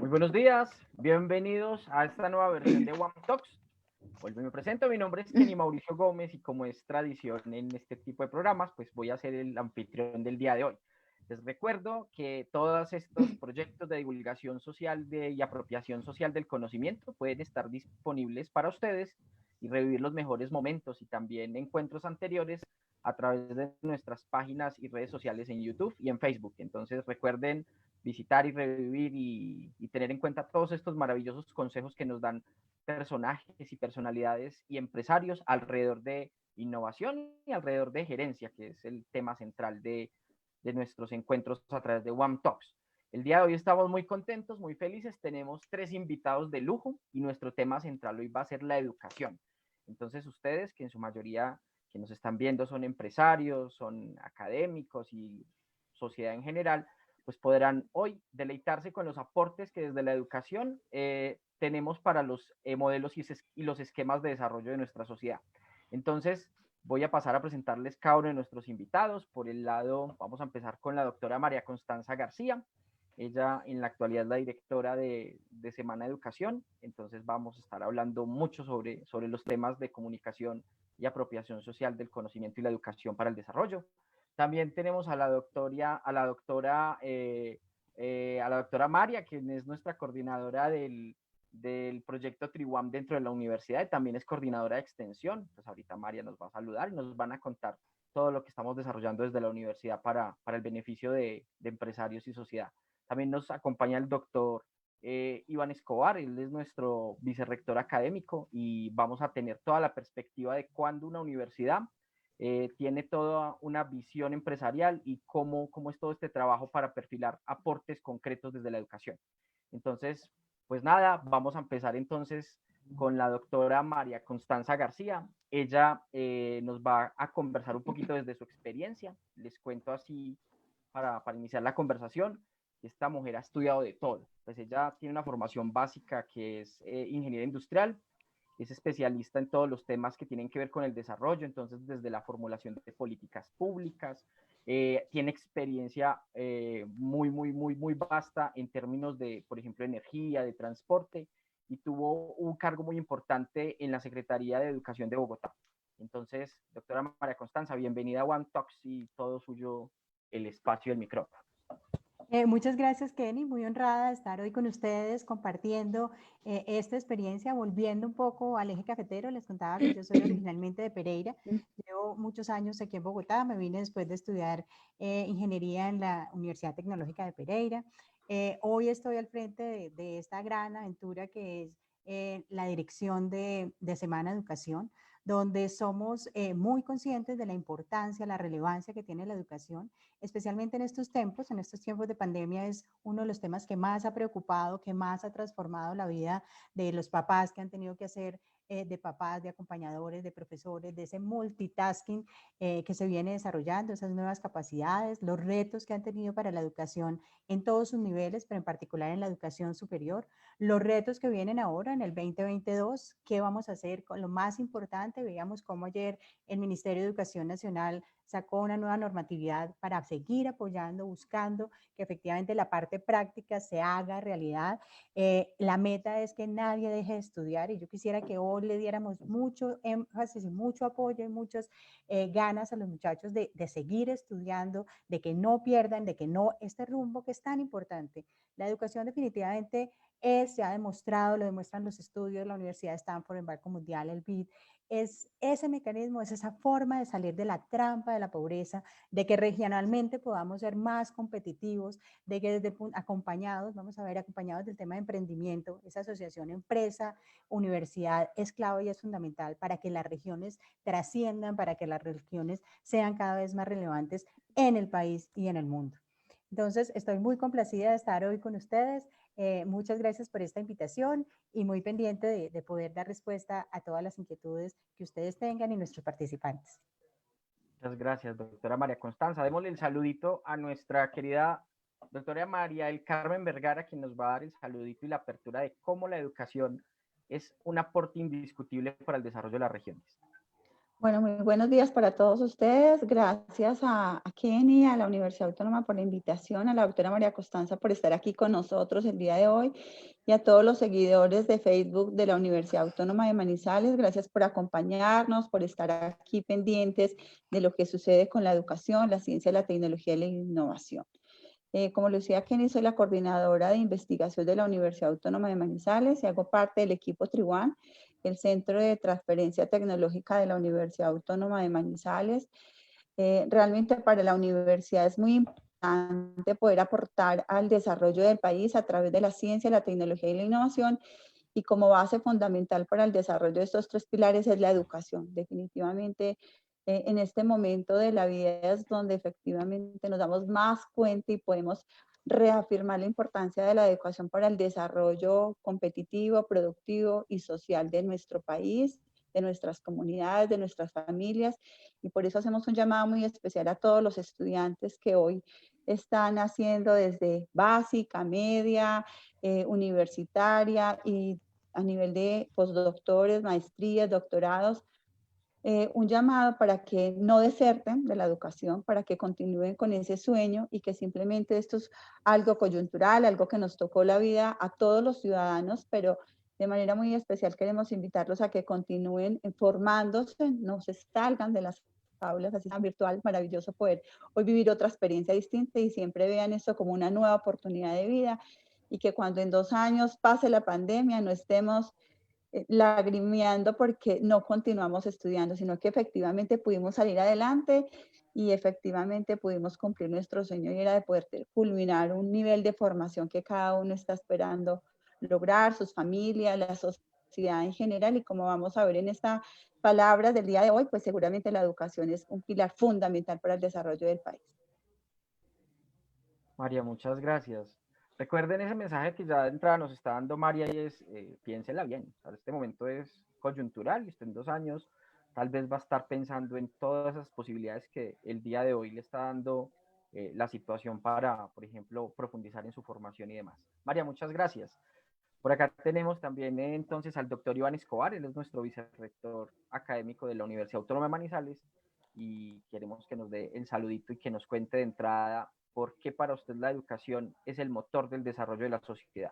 Muy buenos días, bienvenidos a esta nueva versión de One Talks. Vuelvo y me presento, mi nombre es Kenny Mauricio Gómez y como es tradición en este tipo de programas, pues voy a ser el anfitrión del día de hoy. Les recuerdo que todos estos proyectos de divulgación social y apropiación social del conocimiento pueden estar disponibles para ustedes y revivir los mejores momentos y también encuentros anteriores a través de nuestras páginas y redes sociales en YouTube y en Facebook. Entonces recuerden visitar y revivir y tener en cuenta todos estos maravillosos consejos que nos dan personajes y personalidades y empresarios alrededor de innovación y alrededor de gerencia, que es el tema central de nuestros encuentros a través de One Talks. El día de hoy estamos muy contentos, muy felices. Tenemos 3 invitados de lujo y nuestro tema central hoy va a ser la educación. Entonces ustedes, que en su mayoría que nos están viendo son empresarios, son académicos y sociedad en general, pues podrán hoy deleitarse con los aportes que desde la educación tenemos para los modelos y los esquemas de desarrollo de nuestra sociedad. Entonces, voy a pasar a presentarles cada uno de nuestros invitados. Por el lado, vamos a empezar con la doctora María Constanza García. Ella en la actualidad es la directora de Semana Educación, entonces vamos a estar hablando mucho sobre los temas de comunicación y apropiación social del conocimiento y la educación para el desarrollo. También tenemos a la doctora María, quien es nuestra coordinadora del proyecto TriWAM dentro de la universidad y también es coordinadora de extensión. Pues ahorita María nos va a saludar y nos van a contar todo lo que estamos desarrollando desde la universidad para el beneficio de empresarios y sociedad. También nos acompaña el doctor Iván Escobar, él es nuestro vicerrector académico y vamos a tener toda la perspectiva de cuándo una universidad tiene toda una visión empresarial y cómo es todo este trabajo para perfilar aportes concretos desde la educación. Entonces, pues nada, vamos a empezar entonces con la doctora María Constanza García. Ella nos va a conversar un poquito desde su experiencia. Les cuento así para iniciar la conversación. Esta mujer ha estudiado de todo. Pues ella tiene una formación básica que es ingeniería industrial, es especialista en todos los temas que tienen que ver con el desarrollo, entonces desde la formulación de políticas públicas, tiene experiencia muy vasta en términos de, por ejemplo, energía, de transporte, y tuvo un cargo muy importante en la Secretaría de Educación de Bogotá. Entonces, doctora María Constanza, bienvenida a One Talks y todo suyo el espacio y el micrófono. Muchas gracias, Kenny. Muy honrada de estar hoy con ustedes compartiendo esta experiencia, volviendo un poco al eje cafetero. Les contaba que yo soy originalmente de Pereira. Llevo muchos años aquí en Bogotá. Me vine después de estudiar ingeniería en la Universidad Tecnológica de Pereira. Hoy estoy al frente de esta gran aventura que es la dirección de Semana Educación, donde somos muy conscientes de la importancia, la relevancia que tiene la educación, especialmente en estos tiempos de pandemia. Es uno de los temas que más ha preocupado, que más ha transformado la vida de los papás que han tenido que hacer de papás, de acompañadores, de profesores, de ese multitasking que se viene desarrollando, esas nuevas capacidades, los retos que han tenido para la educación en todos sus niveles, pero en particular en la educación superior, los retos que vienen ahora en el 2022, qué vamos a hacer con lo más importante. Veíamos cómo ayer el Ministerio de Educación Nacional sacó una nueva normatividad para seguir apoyando, buscando que efectivamente la parte práctica se haga realidad. La meta es que nadie deje de estudiar y yo quisiera que hoy le diéramos mucho énfasis y mucho apoyo y muchas ganas a los muchachos de seguir estudiando, de que no pierdan, de que no este rumbo que es tan importante. La educación definitivamente se ha demostrado, lo demuestran los estudios, la Universidad de Stanford, el Banco Mundial, el BID, es ese mecanismo, es esa forma de salir de la trampa de la pobreza, de que regionalmente podamos ser más competitivos, de que desde acompañados, vamos a ver, acompañados del tema de emprendimiento, esa asociación empresa, universidad es clave y es fundamental para que las regiones trasciendan, para que las regiones sean cada vez más relevantes en el país y en el mundo. Entonces, estoy muy complacida de estar hoy con ustedes. Muchas gracias por esta invitación y muy pendiente de poder dar respuesta a todas las inquietudes que ustedes tengan y nuestros participantes. Muchas gracias, doctora María Constanza. Démosle el saludito a nuestra querida doctora María del Carmen Vergara, quien nos va a dar el saludito y la apertura de cómo la educación es un aporte indiscutible para el desarrollo de las regiones. Bueno, muy buenos días para todos ustedes. Gracias a Kenny, a la Universidad Autónoma por la invitación, a la doctora María Costanza por estar aquí con nosotros el día de hoy y a todos los seguidores de Facebook de la Universidad Autónoma de Manizales. Gracias por acompañarnos, por estar aquí pendientes de lo que sucede con la educación, la ciencia, la tecnología y la innovación. Como lo decía Kenny, soy la coordinadora de investigación de la Universidad Autónoma de Manizales y hago parte del equipo Triwan, el Centro de Transferencia Tecnológica de la Universidad Autónoma de Manizales. Realmente para la universidad es muy importante poder aportar al desarrollo del país a través de la ciencia, la tecnología y la innovación, y como base fundamental para el desarrollo de estos tres pilares es la educación. Definitivamente en este momento de la vida es donde efectivamente nos damos más cuenta y podemos reafirmar la importancia de la educación para el desarrollo competitivo, productivo y social de nuestro país, de nuestras comunidades, de nuestras familias, y por eso hacemos un llamado muy especial a todos los estudiantes que hoy están haciendo desde básica, media, universitaria y a nivel de postdoctores, maestrías, doctorados, un llamado para que no deserten de la educación, para que continúen con ese sueño y que simplemente esto es algo coyuntural, algo que nos tocó la vida a todos los ciudadanos, pero de manera muy especial queremos invitarlos a que continúen formándose, no se salgan de las aulas, así tan virtual, maravilloso poder hoy vivir otra experiencia distinta y siempre vean esto como una nueva oportunidad de vida y que cuando en 2 años pase la pandemia no estemos lagrimeando porque no continuamos estudiando, sino que efectivamente pudimos salir adelante y efectivamente pudimos cumplir nuestro sueño y era de poder culminar un nivel de formación que cada uno está esperando lograr, sus familias, la sociedad en general, y como vamos a ver en esta palabra del día de hoy, pues seguramente la educación es un pilar fundamental para el desarrollo del país. María, muchas gracias. Recuerden ese mensaje que ya de entrada nos está dando María y es, piénsela bien. O sea, este momento es coyuntural y usted en 2 años tal vez va a estar pensando en todas esas posibilidades que el día de hoy le está dando la situación para, por ejemplo, profundizar en su formación y demás. María, muchas gracias. Por acá tenemos también entonces al doctor Iván Escobar, él es nuestro vicerrector académico de la Universidad Autónoma de Manizales y queremos que nos dé el saludito y que nos cuente de entrada por qué para usted la educación es el motor del desarrollo de la sociedad.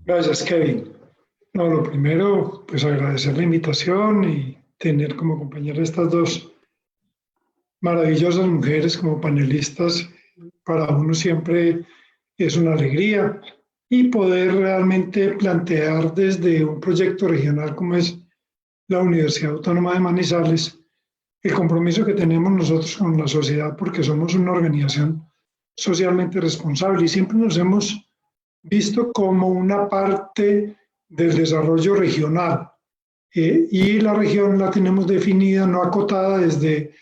Gracias, Kevin. No, lo primero, pues agradecer la invitación y tener como compañera estas dos maravillosas mujeres como panelistas. Para uno siempre es una alegría y poder realmente plantear desde un proyecto regional como es la Universidad Autónoma de Manizales el compromiso que tenemos nosotros con la sociedad, porque somos una organización socialmente responsable y siempre nos hemos visto como una parte del desarrollo regional. Y la región la tenemos definida, no acotada desde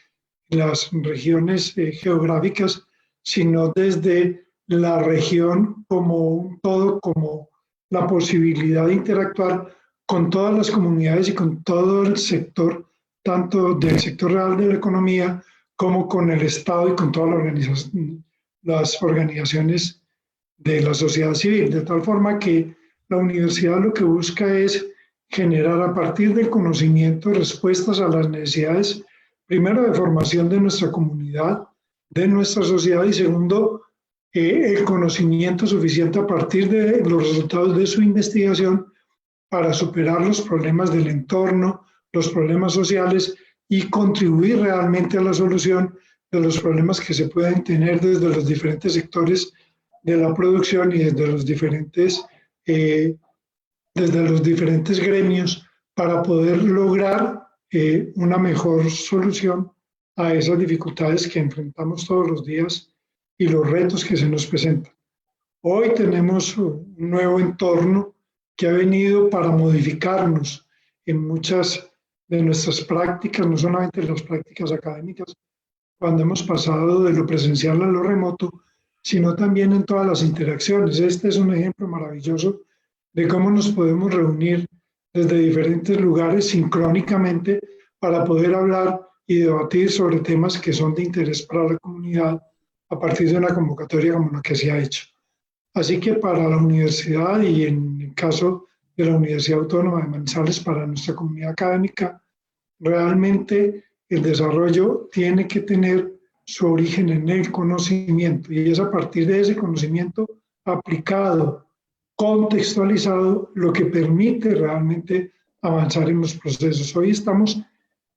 las regiones geográficas, sino desde la región como un todo, como la posibilidad de interactuar con todas las comunidades y con todo el sector, tanto del sector real de la economía como con el Estado y con todas las organizaciones de la sociedad civil, de tal forma que la universidad lo que busca es generar a partir del conocimiento respuestas a las necesidades, primero de formación de nuestra comunidad, de nuestra sociedad y segundo, el conocimiento suficiente a partir de los resultados de su investigación para superar los problemas del entorno, los problemas sociales y contribuir realmente a la solución de los problemas que se pueden tener desde los diferentes sectores de la producción y desde los diferentes gremios para poder lograr una mejor solución a esas dificultades que enfrentamos todos los días y los retos que se nos presentan. Hoy tenemos un nuevo entorno que ha venido para modificarnos en muchas de nuestras prácticas, no solamente las prácticas académicas, cuando hemos pasado de lo presencial a lo remoto, sino también en todas las interacciones. Este es un ejemplo maravilloso de cómo nos podemos reunir desde diferentes lugares sincrónicamente para poder hablar y debatir sobre temas que son de interés para la comunidad a partir de una convocatoria como la que se ha hecho. Así que para la universidad y en el caso de la Universidad Autónoma de Manizales para nuestra comunidad académica. Realmente el desarrollo tiene que tener su origen en el conocimiento y es a partir de ese conocimiento aplicado, contextualizado, lo que permite realmente avanzar en los procesos. Hoy estamos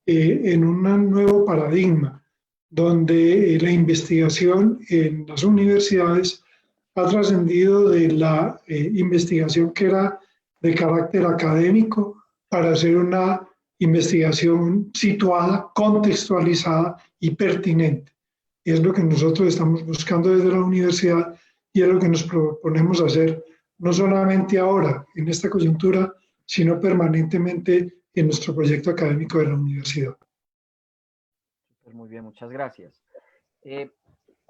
en un nuevo paradigma donde la investigación en las universidades ha trascendido de la investigación que era de carácter académico para hacer una investigación situada, contextualizada y pertinente. Y es lo que nosotros estamos buscando desde la universidad y es lo que nos proponemos hacer, no solamente ahora, en esta coyuntura, sino permanentemente en nuestro proyecto académico de la universidad. Pues muy bien, muchas gracias.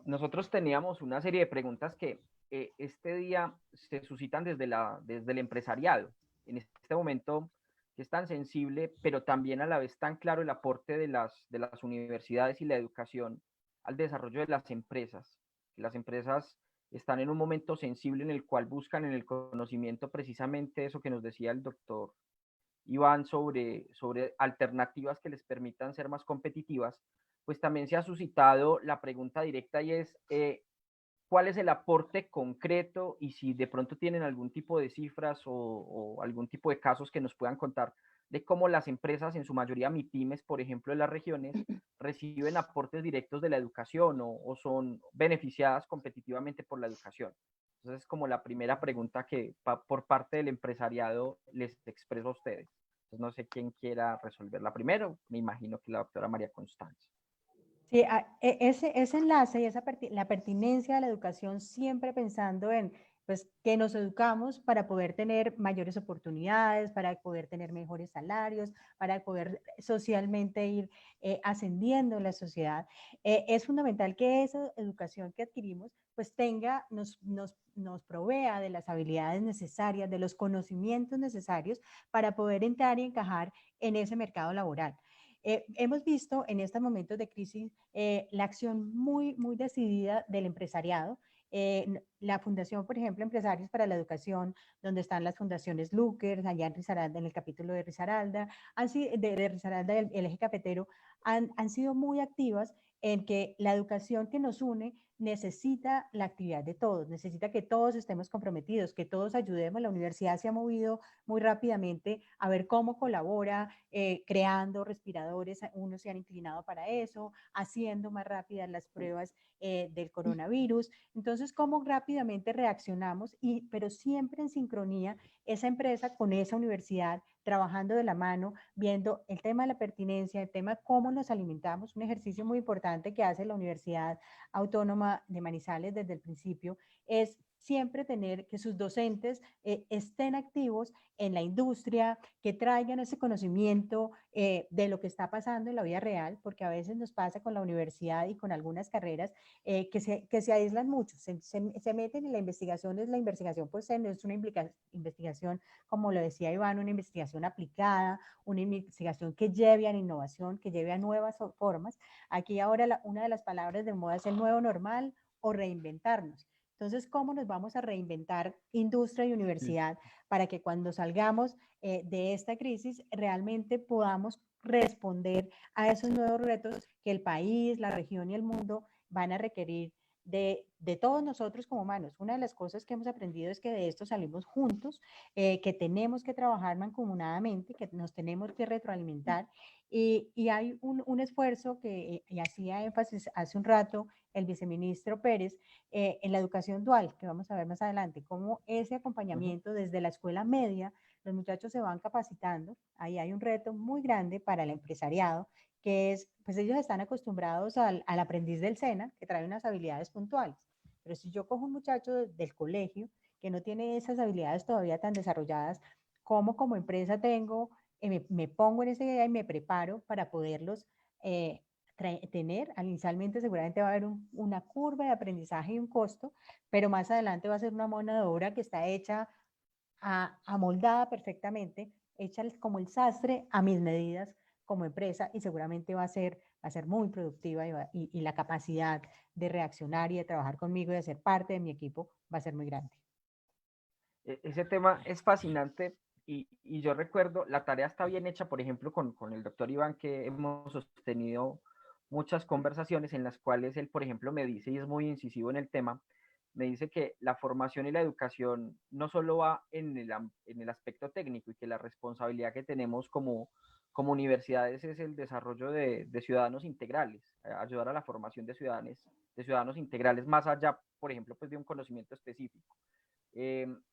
Nosotros teníamos una serie de preguntas que este día se suscitan desde el empresariado. En este momento que es tan sensible, pero también a la vez tan claro el aporte de las universidades y la educación al desarrollo de las empresas. Las empresas están en un momento sensible en el cual buscan en el conocimiento precisamente eso que nos decía el doctor Iván sobre alternativas que les permitan ser más competitivas. Pues también se ha suscitado la pregunta directa y es cuál es el aporte concreto y si de pronto tienen algún tipo de cifras o algún tipo de casos que nos puedan contar de cómo las empresas, en su mayoría MIPYMES, por ejemplo, de las regiones, reciben aportes directos de la educación o son beneficiadas competitivamente por la educación. Entonces es como la primera pregunta que por parte del empresariado les expreso a ustedes. Entonces no sé quién quiera resolverla primero, me imagino que la doctora María Constanza. Sí, ese enlace y la pertinencia de la educación, siempre pensando en pues, que nos educamos para poder tener mayores oportunidades, para poder tener mejores salarios, para poder socialmente ir ascendiendo en la sociedad. Es fundamental que esa educación que adquirimos pues nos provea de las habilidades necesarias, de los conocimientos necesarios para poder entrar y encajar en ese mercado laboral. Hemos visto en estos momentos de crisis la acción muy decidida del empresariado. La fundación, por ejemplo, Empresarios para la Educación, donde están las fundaciones Luker, allá en Risaralda, en el capítulo de Risaralda, de Risaralda, el eje cafetero, han sido muy activas en que la educación que nos une necesita la actividad de todos, necesita que todos estemos comprometidos, que todos ayudemos. La universidad se ha movido muy rápidamente a ver cómo colabora, creando respiradores, unos se han inclinado para eso, haciendo más rápidas las pruebas del coronavirus. Entonces, cómo rápidamente reaccionamos, pero siempre en sincronía, esa empresa con esa universidad, trabajando de la mano, viendo el tema de la pertinencia, el tema de cómo nos alimentamos, un ejercicio muy importante que hace la Universidad Autónoma de Manizales desde el principio, es siempre tener que sus docentes estén activos en la industria, que traigan ese conocimiento de lo que está pasando en la vida real, porque a veces nos pasa con la universidad y con algunas carreras que se aíslan mucho, se meten en la investigación pues no es una investigación, como lo decía Iván, una investigación aplicada, una investigación que lleve a la innovación, que lleve a nuevas formas. Aquí ahora una de las palabras de moda es el nuevo normal o reinventarnos. Entonces, ¿cómo nos vamos a reinventar industria y universidad para que cuando salgamos de esta crisis realmente podamos responder a esos nuevos retos que el país, la región y el mundo van a requerir de todos nosotros como humanos? Una de las cosas que hemos aprendido es que de esto salimos juntos, que tenemos que trabajar mancomunadamente, que nos tenemos que retroalimentar y hay un esfuerzo que y hacía énfasis hace un rato el viceministro Pérez en la educación dual, que vamos a ver más adelante, cómo ese acompañamiento desde la escuela media, los muchachos se van capacitando. Ahí hay un reto muy grande para el empresariado, que es, pues ellos están acostumbrados al aprendiz del SENA, que trae unas habilidades puntuales. Pero si yo cojo un muchacho del colegio que no tiene esas habilidades todavía tan desarrolladas, ¿cómo como empresa tengo, me pongo en esa idea y me preparo para poderlos tener? Inicialmente seguramente va a haber una curva de aprendizaje y un costo, pero más adelante va a ser una mano de obra que está hecha, amoldada perfectamente, hecha como el sastre a mis medidas como empresa, y seguramente va a ser muy productiva y la capacidad de reaccionar y de trabajar conmigo y de ser parte de mi equipo va a ser muy grande. Ese tema es fascinante y yo recuerdo, la tarea está bien hecha, por ejemplo, con el doctor Iván, que hemos sostenido muchas conversaciones en las cuales él, por ejemplo, me dice, y es muy incisivo en el tema, me dice que la formación y la educación no solo va en el aspecto técnico y que la responsabilidad que tenemos como universidades es el desarrollo de ciudadanos integrales, ayudar a la formación de ciudadanos integrales más allá, por ejemplo, pues de un conocimiento específico.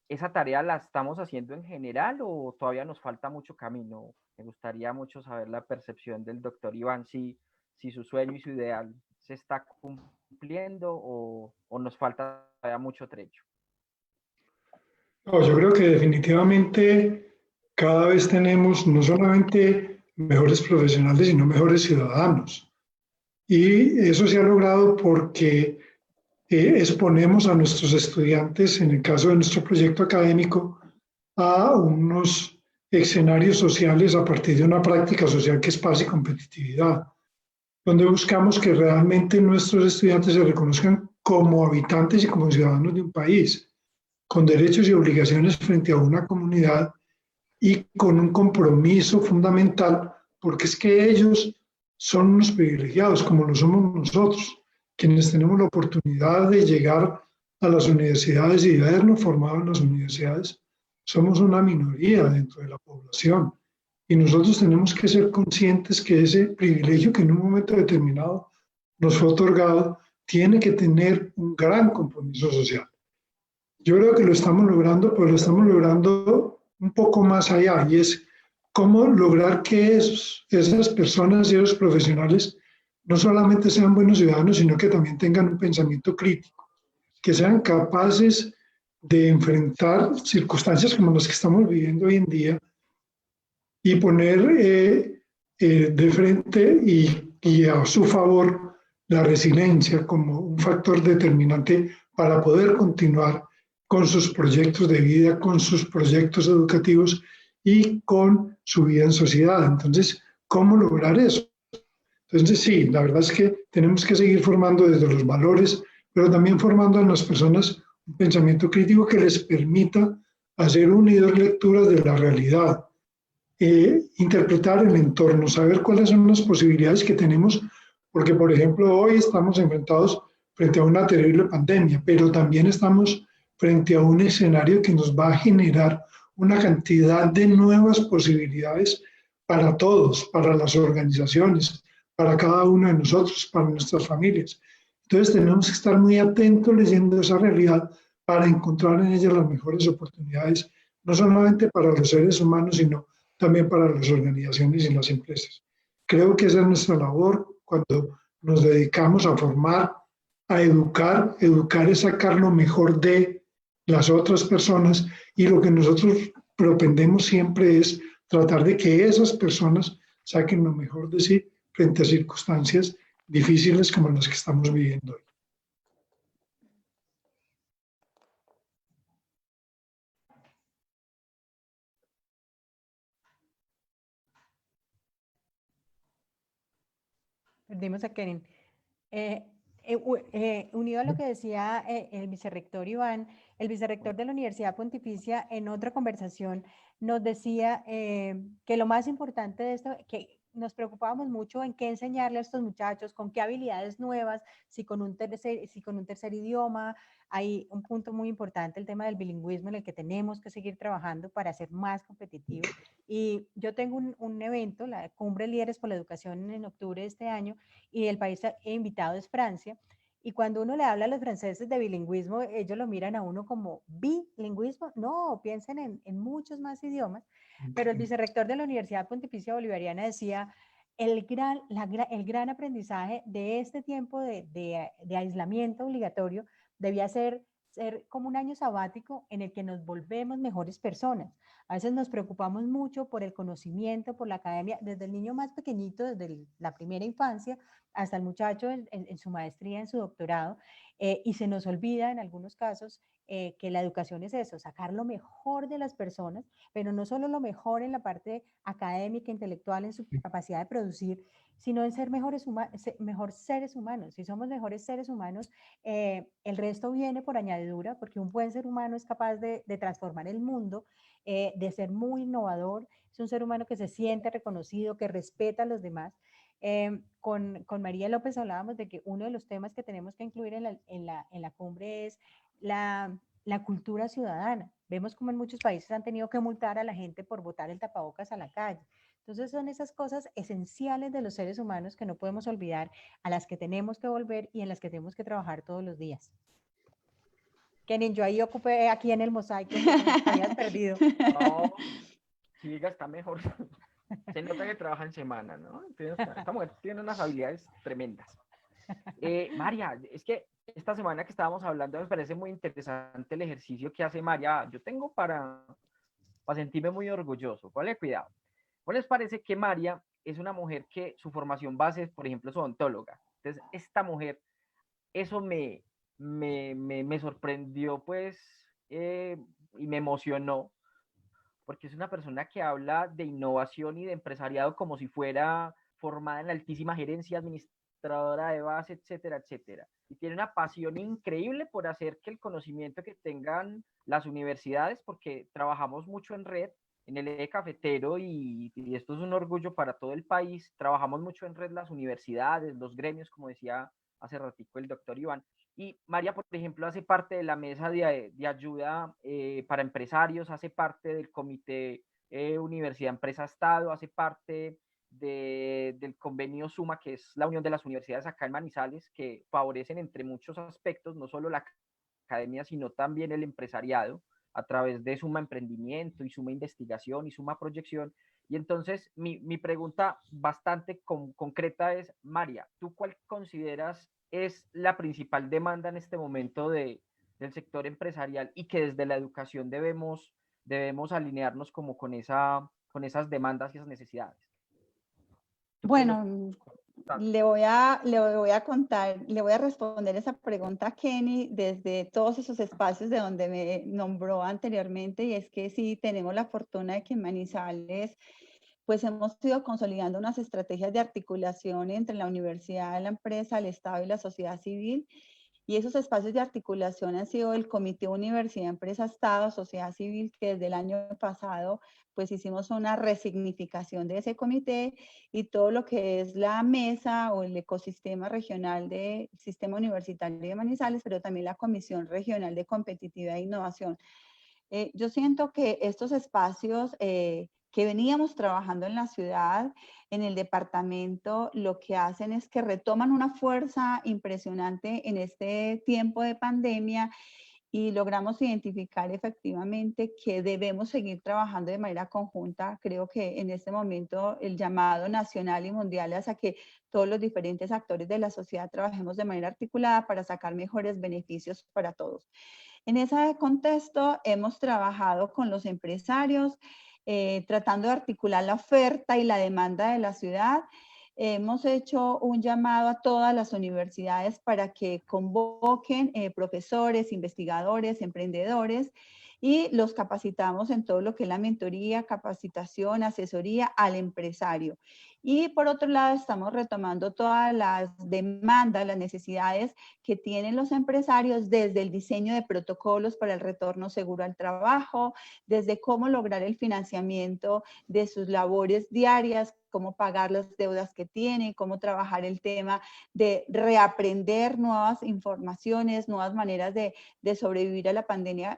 ¿Esa tarea la estamos haciendo en general o todavía nos falta mucho camino? Me gustaría mucho saber la percepción del doctor Iván, si su sueño y su ideal se está cumpliendo o nos falta todavía mucho trecho. No, yo creo que definitivamente cada vez tenemos no solamente mejores profesionales, sino mejores ciudadanos. Y eso se ha logrado porque exponemos a nuestros estudiantes, en el caso de nuestro proyecto académico, a unos escenarios sociales a partir de una práctica social que es paz y competitividad, donde buscamos que realmente nuestros estudiantes se reconozcan como habitantes y como ciudadanos de un país, con derechos y obligaciones frente a una comunidad y con un compromiso fundamental, porque es que ellos son unos privilegiados, como lo somos nosotros, quienes tenemos la oportunidad de llegar a las universidades y de habernos formado en las universidades. Somos una minoría dentro de la población y nosotros tenemos que ser conscientes que ese privilegio que en un momento determinado nos fue otorgado tiene que tener un gran compromiso social. Yo creo que lo estamos logrando, pero lo estamos logrando un poco más allá, y es cómo lograr que esas personas y esos profesionales no solamente sean buenos ciudadanos, sino que también tengan un pensamiento crítico, que sean capaces de enfrentar circunstancias como las que estamos viviendo hoy en día y poner de frente y a su favor la resiliencia como un factor determinante para poder continuar con sus proyectos de vida, con sus proyectos educativos y con su vida en sociedad. Entonces, ¿cómo lograr eso? Entonces, sí, la verdad es que tenemos que seguir formando desde los valores, pero también formando en las personas un pensamiento crítico que les permita hacer una y dos lecturas de la realidad, interpretar el entorno, saber cuáles son las posibilidades que tenemos, porque, por ejemplo, hoy estamos enfrentados frente a una terrible pandemia, pero también estamos frente a un escenario que nos va a generar una cantidad de nuevas posibilidades para todos, para las organizaciones, para cada uno de nosotros, para nuestras familias. Entonces tenemos que estar muy atentos leyendo esa realidad para encontrar en ella las mejores oportunidades, no solamente para los seres humanos, sino también para las organizaciones y las empresas. Creo que esa es nuestra labor cuando nos dedicamos a formar, a educar. Educar es sacar lo mejor de las otras personas, y lo que nosotros propendemos siempre es tratar de que esas personas saquen lo mejor de sí frente a circunstancias difíciles como las que estamos viviendo hoy. Perdimos a Karen. Unido a lo que decía el vicerrector Iván, el vicerrector de la Universidad Pontificia en otra conversación nos decía que lo más importante de esto, que nos preocupábamos mucho en qué enseñarle a estos muchachos, con qué habilidades nuevas, si con un tercer idioma. Hay un punto muy importante, el tema del bilingüismo, en el que tenemos que seguir trabajando para ser más competitivos. Y yo tengo un evento, la Cumbre Líderes por la Educación, en octubre de este año, y el país invitado es Francia. Y cuando uno le habla a los franceses de bilingüismo, ellos lo miran a uno como bilingüismo. No, piensen en muchos más idiomas. Pero el vicerrector de la Universidad Pontificia Bolivariana decía, el gran aprendizaje de este tiempo de aislamiento obligatorio debía ser como un año sabático en el que nos volvemos mejores personas. A veces nos preocupamos mucho por el conocimiento, por la academia, desde el niño más pequeñito, desde la primera infancia, hasta el muchacho en su maestría, en su doctorado, y se nos olvida en algunos casos que la educación es eso, sacar lo mejor de las personas, pero no solo lo mejor en la parte académica, intelectual, en su capacidad de producir, sino en ser mejor seres humanos. Si somos mejores seres humanos, el resto viene por añadidura, porque un buen ser humano es capaz de transformar el mundo de ser muy innovador. Es un ser humano que se siente reconocido, que respeta a los demás. Con María López hablábamos de que uno de los temas que tenemos que incluir en la cumbre es la cultura ciudadana. Vemos como en muchos países han tenido que multar a la gente por botar el tapabocas a la calle. Entonces son esas cosas esenciales de los seres humanos que no podemos olvidar, a las que tenemos que volver y en las que tenemos que trabajar todos los días. Kenin, yo ahí ocupé aquí en el mosaico que te habías perdido. No, siga, está mejor. Se nota que trabaja en semana, ¿no? Esta mujer tiene unas habilidades tremendas. María, es que esta semana que estábamos hablando me parece muy interesante el ejercicio que hace María. Yo tengo para sentirme muy orgulloso. Ponle cuidado. ¿No les parece que María es una mujer que su formación base, por ejemplo, es odontóloga? Entonces, esta mujer, eso me sorprendió, pues, y me emocionó, porque es una persona que habla de innovación y de empresariado como si fuera formada en la altísima gerencia, administradora de base, etcétera, etcétera. Y tiene una pasión increíble por hacer que el conocimiento que tengan las universidades, porque trabajamos mucho en red, en el eje cafetero, y esto es un orgullo para todo el país, trabajamos mucho en red las universidades, los gremios, como decía hace ratico el doctor Iván. Y María, por ejemplo, hace parte de la mesa de ayuda para empresarios, hace parte del comité Universidad Empresa Estado, hace parte del convenio SUMA, que es la unión de las universidades acá en Manizales, que favorecen entre muchos aspectos, no solo la academia, sino también el empresariado, a través de Suma Emprendimiento y Suma Investigación y Suma Proyección. Y entonces mi pregunta bastante concreta es, María, ¿tú cuál consideras es la principal demanda en este momento del sector empresarial y que desde la educación debemos alinearnos como con esas demandas y esas necesidades? Bueno, le voy a contar, le voy a responder esa pregunta a Kenny desde todos esos espacios de donde me nombró anteriormente, y es que sí tenemos la fortuna de que en Manizales pues hemos ido consolidando unas estrategias de articulación entre la universidad, la empresa, el Estado y la sociedad civil. Y esos espacios de articulación han sido el Comité Universidad, Empresa, Estado, Sociedad Civil, que desde el año pasado pues hicimos una resignificación de ese comité, y todo lo que es la mesa o el ecosistema regional del sistema universitario de Manizales, pero también la Comisión Regional de Competitividad e Innovación. Yo siento que estos espacios que veníamos trabajando en la ciudad, en el departamento, lo que hacen es que retoman una fuerza impresionante en este tiempo de pandemia, y logramos identificar efectivamente que debemos seguir trabajando de manera conjunta. Creo que en este momento el llamado nacional y mundial es a que todos los diferentes actores de la sociedad trabajemos de manera articulada para sacar mejores beneficios para todos. En ese contexto hemos trabajado con los empresarios, tratando de articular la oferta y la demanda de la ciudad. Hemos hecho un llamado a todas las universidades para que convoquen profesores, investigadores, emprendedores, y los capacitamos en todo lo que es la mentoría, capacitación, asesoría al empresario. Y por otro lado, estamos retomando todas las demandas, las necesidades que tienen los empresarios, desde el diseño de protocolos para el retorno seguro al trabajo, desde cómo lograr el financiamiento de sus labores diarias, cómo pagar las deudas que tienen, cómo trabajar el tema de reaprender nuevas informaciones, nuevas maneras de sobrevivir a la pandemia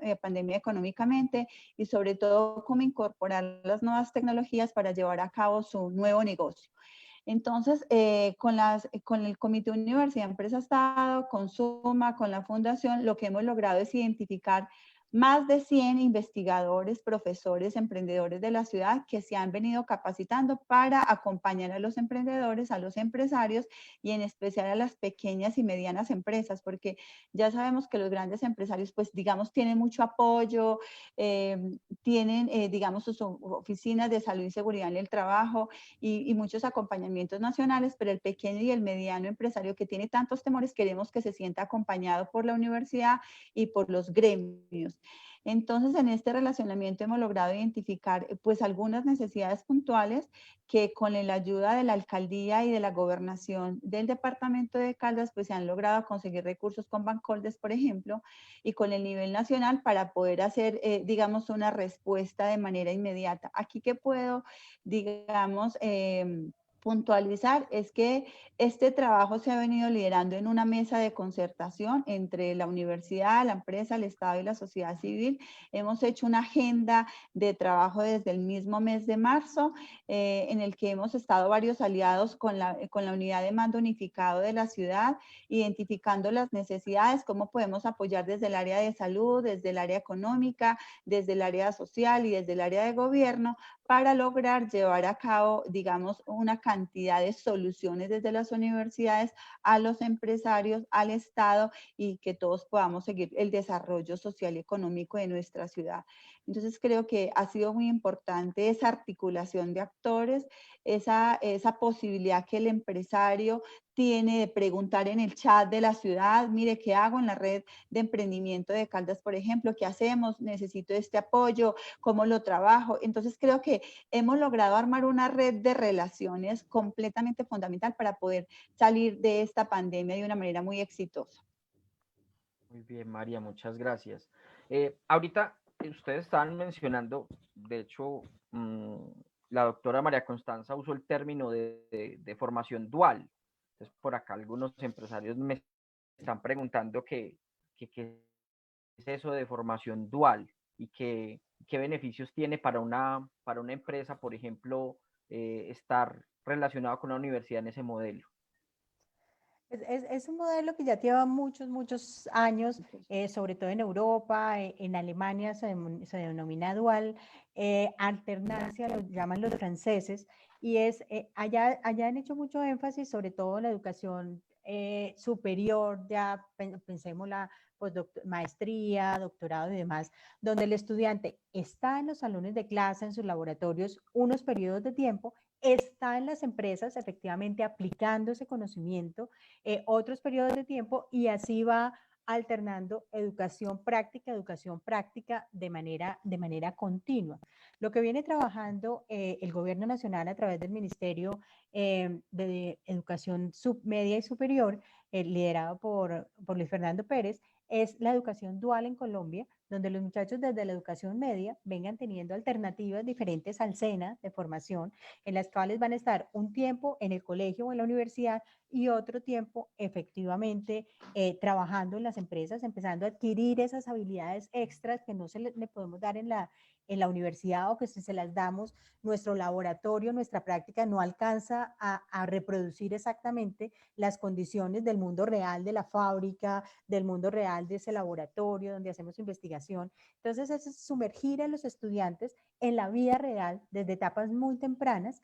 económicamente, y sobre todo cómo incorporar las nuevas tecnologías para llevar a cabo su nuevo negocio. Entonces, con el Comité Universidad Empresa Estado, con Suma, con la Fundación, lo que hemos logrado es identificar más de 100 investigadores, profesores, emprendedores de la ciudad que se han venido capacitando para acompañar a los emprendedores, a los empresarios, y en especial a las pequeñas y medianas empresas, porque ya sabemos que los grandes empresarios, pues digamos, tienen mucho apoyo, tienen, digamos, sus oficinas de salud y seguridad en el trabajo y muchos acompañamientos nacionales, pero el pequeño y el mediano empresario que tiene tantos temores, queremos que se sienta acompañado por la universidad y por los gremios. Entonces, en este relacionamiento hemos logrado identificar pues algunas necesidades puntuales que con la ayuda de la alcaldía y de la gobernación del departamento de Caldas, pues se han logrado conseguir recursos con Bancoldes, por ejemplo, y con el nivel nacional para poder hacer, digamos, una respuesta de manera inmediata. Aquí que puedo, digamos, puntualizar es que este trabajo se ha venido liderando en una mesa de concertación entre la universidad, la empresa, el Estado y la sociedad civil. Hemos hecho una agenda de trabajo desde el mismo mes de marzo, en el que hemos estado varios aliados con la unidad de mando unificado de la ciudad, identificando las necesidades, cómo podemos apoyar desde el área de salud, desde el área económica, desde el área social y desde el área de gobierno, para lograr llevar a cabo, digamos, una cantidad de soluciones desde las universidades a los empresarios, al Estado, y que todos podamos seguir el desarrollo social y económico de nuestra ciudad. Entonces creo que ha sido muy importante esa articulación de actores, esa posibilidad que el empresario tiene de preguntar en el chat de la ciudad, mire, ¿qué hago en la red de emprendimiento de Caldas, por ejemplo? ¿Qué hacemos? Necesito este apoyo, ¿cómo lo trabajo? Entonces creo que hemos logrado armar una red de relaciones completamente fundamental para poder salir de esta pandemia de una manera muy exitosa. Muy bien, María, muchas gracias. Ahorita ustedes estaban mencionando, de hecho, la doctora María Constanza usó el término de formación dual. Entonces, por acá algunos empresarios me están preguntando qué es eso de formación dual y qué beneficios tiene para una empresa, por ejemplo, estar relacionado con una universidad en ese modelo. Es un modelo que ya lleva muchos años, sobre todo en Europa, en Alemania se denomina dual, alternancia, lo llaman los franceses, y allá han hecho mucho énfasis sobre todo en la educación superior, ya pensemos la maestría, doctorado y demás, donde el estudiante está en los salones de clase, en sus laboratorios, unos periodos de tiempo, está en las empresas efectivamente aplicando ese conocimiento otros periodos de tiempo y así va alternando educación práctica de manera continua. Lo que viene trabajando el gobierno nacional a través del Ministerio de Educación Media y Superior, liderado por Luis Fernando Pérez, es la educación dual en Colombia, donde los muchachos desde la educación media vengan teniendo alternativas diferentes al SENA de formación, en las cuales van a estar un tiempo en el colegio o en la universidad y otro tiempo efectivamente trabajando en las empresas, empezando a adquirir esas habilidades extras que no se le podemos dar en la universidad, o que si se las damos, nuestro laboratorio, nuestra práctica no alcanza a reproducir exactamente las condiciones del mundo real de la fábrica, del mundo real de ese laboratorio donde hacemos investigación. Entonces es sumergir a los estudiantes en la vida real desde etapas muy tempranas,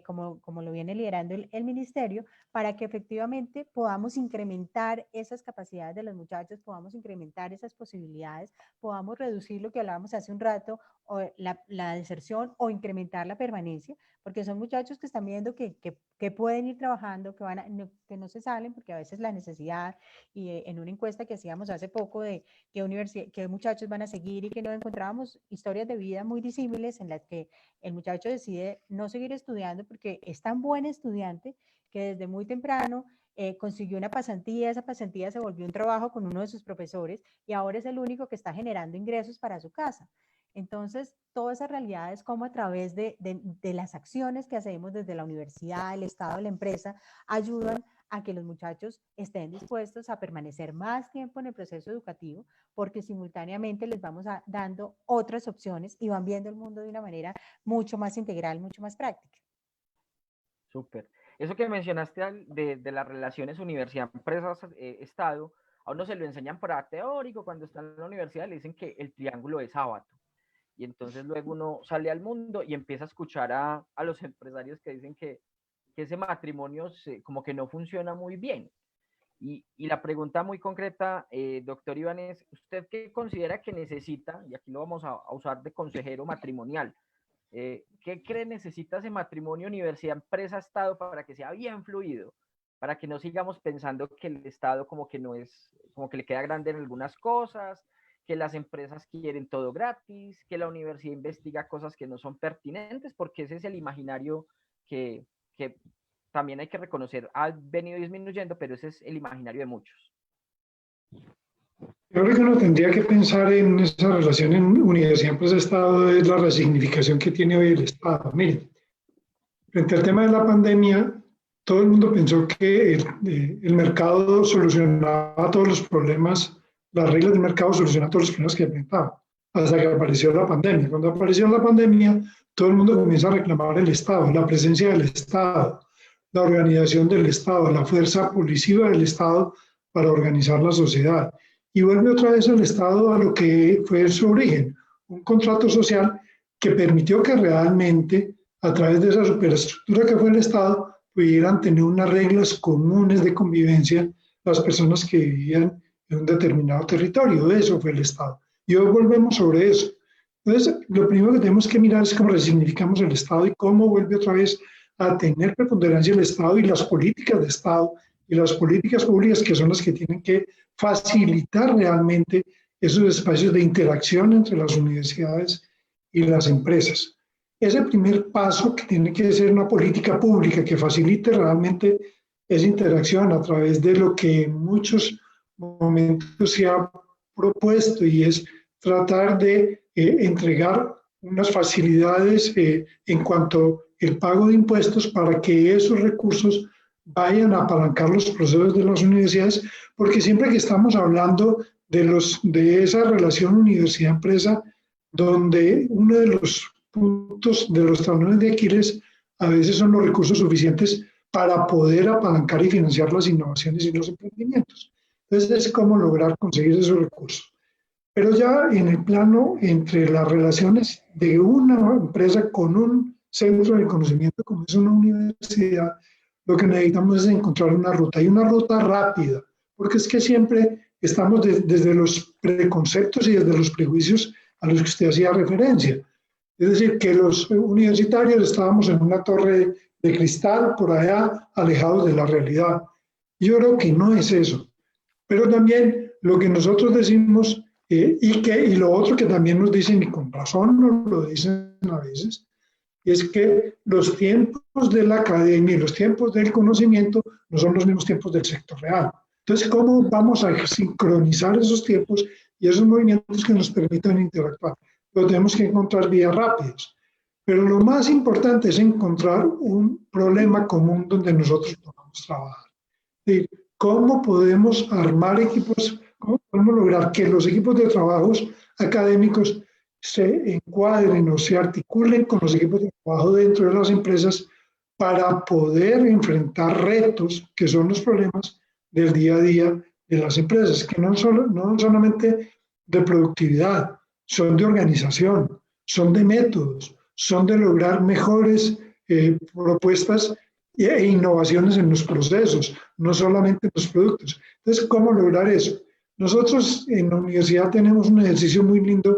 como lo viene liderando el ministerio, para que efectivamente podamos incrementar esas capacidades de los muchachos, podamos incrementar esas posibilidades, podamos reducir lo que hablábamos hace un rato, o la deserción, o incrementar la permanencia, porque son muchachos que están viendo que pueden ir trabajando, que no se salen, porque a veces la necesidad, y en una encuesta que hacíamos hace poco de qué muchachos van a seguir, y que no encontrábamos historias de vida muy disímiles en las que el muchacho decide no seguir estudiando porque es tan buen estudiante que desde muy temprano consiguió una pasantía, esa pasantía se volvió un trabajo con uno de sus profesores y ahora es el único que está generando ingresos para su casa. Entonces, todas esas realidades, como a través de las acciones que hacemos desde la universidad, el Estado, la empresa, ayudan a que los muchachos estén dispuestos a permanecer más tiempo en el proceso educativo, porque simultáneamente les vamos dando otras opciones y van viendo el mundo de una manera mucho más integral, mucho más práctica. Súper. Eso que mencionaste de las relaciones universidad-empresas-estado, a uno se lo enseñan para teórico, cuando está en la universidad le dicen que el triángulo es Sábato. Y entonces luego uno sale al mundo y empieza a escuchar a los empresarios que dicen que ese matrimonio como que no funciona muy bien. Y la pregunta muy concreta, doctor Iván, es, ¿usted qué considera que necesita? Y aquí lo vamos a usar de consejero matrimonial. ¿Qué cree necesita ese matrimonio universidad, empresa, Estado para que sea bien fluido? Para que no sigamos pensando que el Estado como que no es, como que le queda grande en algunas cosas que las empresas quieren todo gratis, que la universidad investiga cosas que no son pertinentes, porque ese es el imaginario que también hay que reconocer, ha venido disminuyendo, pero ese es el imaginario de muchos. Yo creo que uno tendría que pensar en esa relación en universidad pues Estado, es la resignificación que tiene hoy el Estado. Miren, frente al tema de la pandemia, todo el mundo pensó que el mercado solucionaba todos los problemas, las reglas del mercado solucionaban todos los problemas que enfrentaba, hasta que apareció la pandemia. Cuando apareció la pandemia, todo el mundo comienza a reclamar el Estado, la presencia del Estado, la organización del Estado, la fuerza policiva del Estado para organizar la sociedad. Y vuelve otra vez el Estado a lo que fue su origen, un contrato social que permitió que realmente, a través de esa superestructura que fue el Estado, pudieran tener unas reglas comunes de convivencia las personas que vivían en un determinado territorio. Eso fue el Estado. Y hoy volvemos sobre eso. Entonces, lo primero que tenemos que mirar es cómo resignificamos el Estado y cómo vuelve otra vez a tener preponderancia el Estado y las políticas de Estado y las políticas públicas que son las que tienen que facilitar realmente esos espacios de interacción entre las universidades y las empresas. Es el primer paso que tiene que ser una política pública que facilite realmente esa interacción a través de lo que en muchos momentos se ha propuesto y es tratar de entregar unas facilidades en cuanto al pago de impuestos para que esos recursos vayan a apalancar los procesos de las universidades, porque siempre que estamos hablando de esa relación universidad-empresa, donde uno de los puntos de los talones de Aquiles a veces son los recursos suficientes para poder apalancar y financiar las innovaciones y los emprendimientos. Entonces es cómo lograr conseguir esos recursos. Pero ya en el plano entre las relaciones de una empresa con un centro de conocimiento como es una universidad, lo que necesitamos es encontrar una ruta y una ruta rápida, porque es que siempre estamos desde los preconceptos y desde los prejuicios a los que usted hacía referencia. Es decir, que los universitarios estábamos en una torre de cristal por allá, alejados de la realidad. Yo creo que no es eso. Pero también lo que nosotros decimos, y lo otro que también nos dicen, y con razón nos lo dicen a veces, es que los tiempos de la academia y los tiempos del conocimiento no son los mismos tiempos del sector real. Entonces, ¿cómo vamos a sincronizar esos tiempos y esos movimientos que nos permitan interactuar? Pero tenemos que encontrar vías rápidas. Pero lo más importante es encontrar un problema común donde nosotros podamos trabajar. Es decir, ¿cómo podemos armar equipos? ¿Cómo podemos lograr que los equipos de trabajos académicos se encuadren o se articulen con los equipos de trabajo dentro de las empresas para poder enfrentar retos que son los problemas del día a día de las empresas, que no solamente de productividad, son de organización, son de métodos, son de lograr mejores propuestas e innovaciones en los procesos, no solamente en los productos. Entonces, ¿cómo lograr eso? Nosotros en la universidad tenemos un ejercicio muy lindo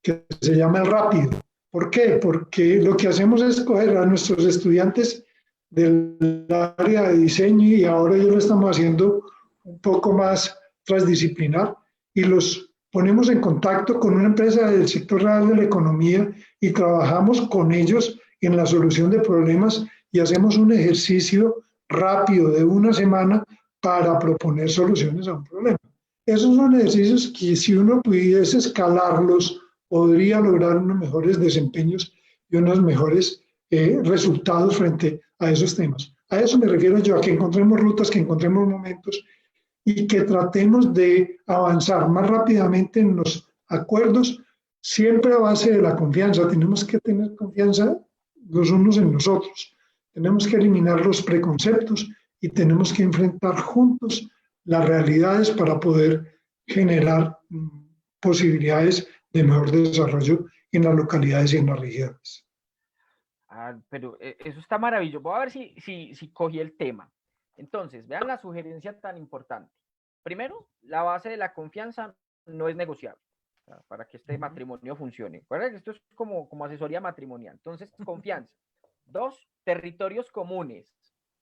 que se llama el rápido. ¿Por qué? Porque lo que hacemos es coger a nuestros estudiantes del área de diseño y ahora ya lo estamos haciendo un poco más transdisciplinar y los ponemos en contacto con una empresa del sector real de la economía y trabajamos con ellos en la solución de problemas y hacemos un ejercicio rápido de una semana para proponer soluciones a un problema. Esos son ejercicios que si uno pudiese escalarlos, podría lograr unos mejores desempeños y unos mejores resultados frente a esos temas. A eso me refiero yo, a que encontremos rutas, que encontremos momentos y que tratemos de avanzar más rápidamente en los acuerdos, siempre a base de la confianza. Tenemos que tener confianza los unos en los otros. Tenemos que eliminar los preconceptos y tenemos que enfrentar juntos las realidades para poder generar posibilidades de mejor desarrollo en las localidades y en las regiones. Pero eso está maravilloso. Voy a ver si cogí el tema. Entonces, vean la sugerencia tan importante. Primero, la base de la confianza no es negociable para que este matrimonio funcione. Recuerden que esto es como asesoría matrimonial. Entonces, confianza. 2, territorios comunes.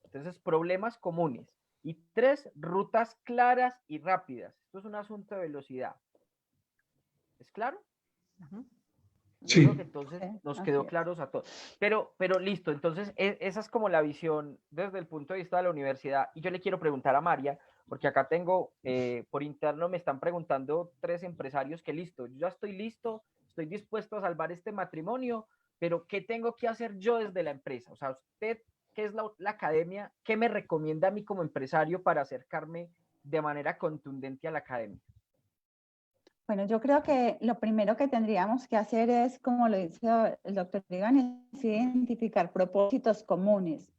Entonces, problemas comunes. Y 3, rutas claras y rápidas. Esto es un asunto de velocidad. ¿Es claro? Ujú. Yo Sí. creo que entonces Sí, nos así quedó es. claros a todos. Pero listo, entonces esa es como la visión desde el punto de vista de la universidad. Y yo le quiero preguntar a María, porque acá tengo, por interno me están preguntando 3 empresarios que listo, yo ya estoy listo, estoy dispuesto a salvar este matrimonio, pero ¿qué tengo que hacer yo desde la empresa? O sea, usted, ¿qué es la academia? ¿Qué me recomienda a mí como empresario para acercarme de manera contundente a la academia? Bueno, yo creo que lo primero que tendríamos que hacer es, como lo dice el doctor Iván, es identificar propósitos comunes.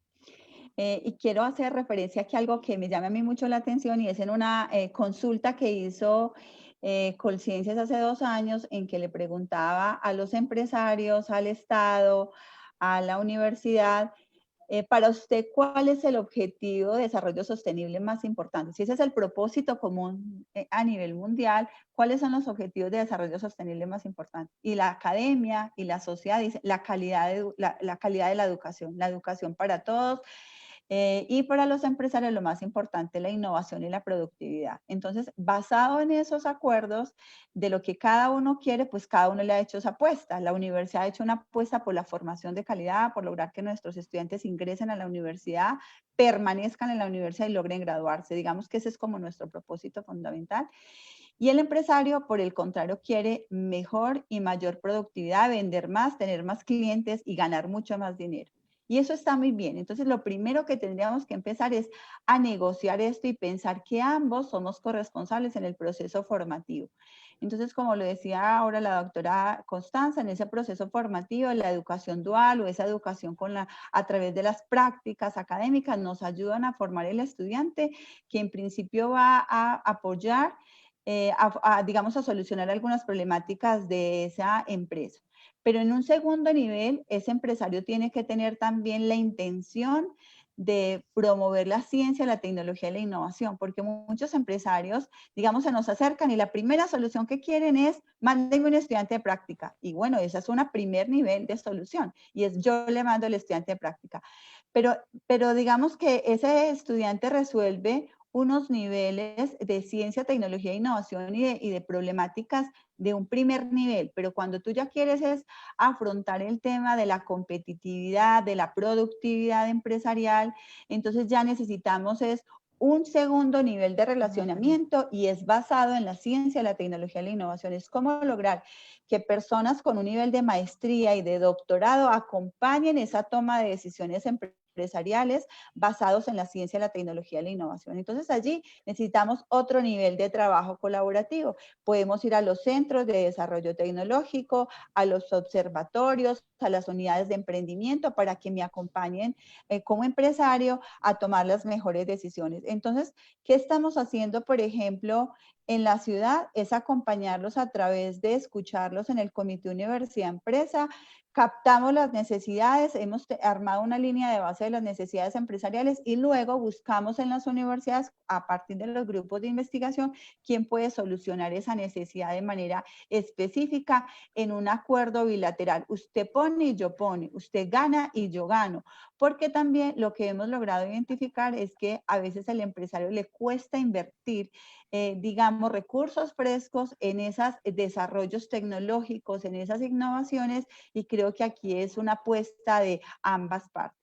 Y quiero hacer referencia aquí a algo que me llama a mí mucho la atención y es en una consulta que hizo Colciencias hace 2 años en que le preguntaba a los empresarios, al Estado, a la universidad, para usted, ¿cuál es el objetivo de desarrollo sostenible más importante? Si ese es el propósito común a nivel mundial, ¿cuáles son los objetivos de desarrollo sostenible más importantes? Y la academia y la sociedad dicen la calidad de la educación para todos, y para los empresarios lo más importante, la innovación y la productividad. Entonces, basado en esos acuerdos de lo que cada uno quiere, pues cada uno le ha hecho esa apuesta. La universidad ha hecho una apuesta por la formación de calidad, por lograr que nuestros estudiantes ingresen a la universidad, permanezcan en la universidad y logren graduarse. Digamos que ese es como nuestro propósito fundamental. Y el empresario, por el contrario, quiere mejor y mayor productividad, vender más, tener más clientes y ganar mucho más dinero. Y eso está muy bien. Entonces, lo primero que tendríamos que empezar es a negociar esto y pensar que ambos somos corresponsables en el proceso formativo. Entonces, como lo decía ahora la doctora Constanza, en ese proceso formativo, la educación dual o esa educación a través de las prácticas académicas nos ayudan a formar el estudiante que en principio va a apoyar, digamos, a solucionar algunas problemáticas de esa empresa. Pero en un segundo nivel, ese empresario tiene que tener también la intención de promover la ciencia, la tecnología y la innovación, porque muchos empresarios, digamos, se nos acercan y la primera solución que quieren es, mándenme un estudiante de práctica. Y bueno, esa es una primer nivel de solución y es yo le mando al estudiante de práctica. Pero digamos que ese estudiante resuelve unos niveles de ciencia, tecnología e innovación y de problemáticas de un primer nivel, pero cuando tú ya quieres es afrontar el tema de la competitividad, de la productividad empresarial, entonces ya necesitamos es un segundo nivel de relacionamiento y es basado en la ciencia, la tecnología y la innovación. Es cómo lograr que personas con un nivel de maestría y de doctorado acompañen esa toma de decisiones empresariales basados en la ciencia, la tecnología y la innovación. Entonces allí necesitamos otro nivel de trabajo colaborativo. Podemos ir a los centros de desarrollo tecnológico, a los observatorios, a las unidades de emprendimiento para que me acompañen como empresario a tomar las mejores decisiones. Entonces, ¿qué estamos haciendo, por ejemplo, en la ciudad? Es acompañarlos a través de escucharlos en el Comité Universidad-Empresa. Captamos las necesidades, hemos armado una línea de base de las necesidades empresariales y luego buscamos en las universidades, a partir de los grupos de investigación, quién puede solucionar esa necesidad de manera específica en un acuerdo bilateral. Usted pone y yo pone, usted gana y yo gano, porque también lo que hemos logrado identificar es que a veces al empresario le cuesta invertir, digamos, recursos frescos en esos desarrollos tecnológicos, en esas innovaciones, y creo que aquí es una apuesta de ambas partes.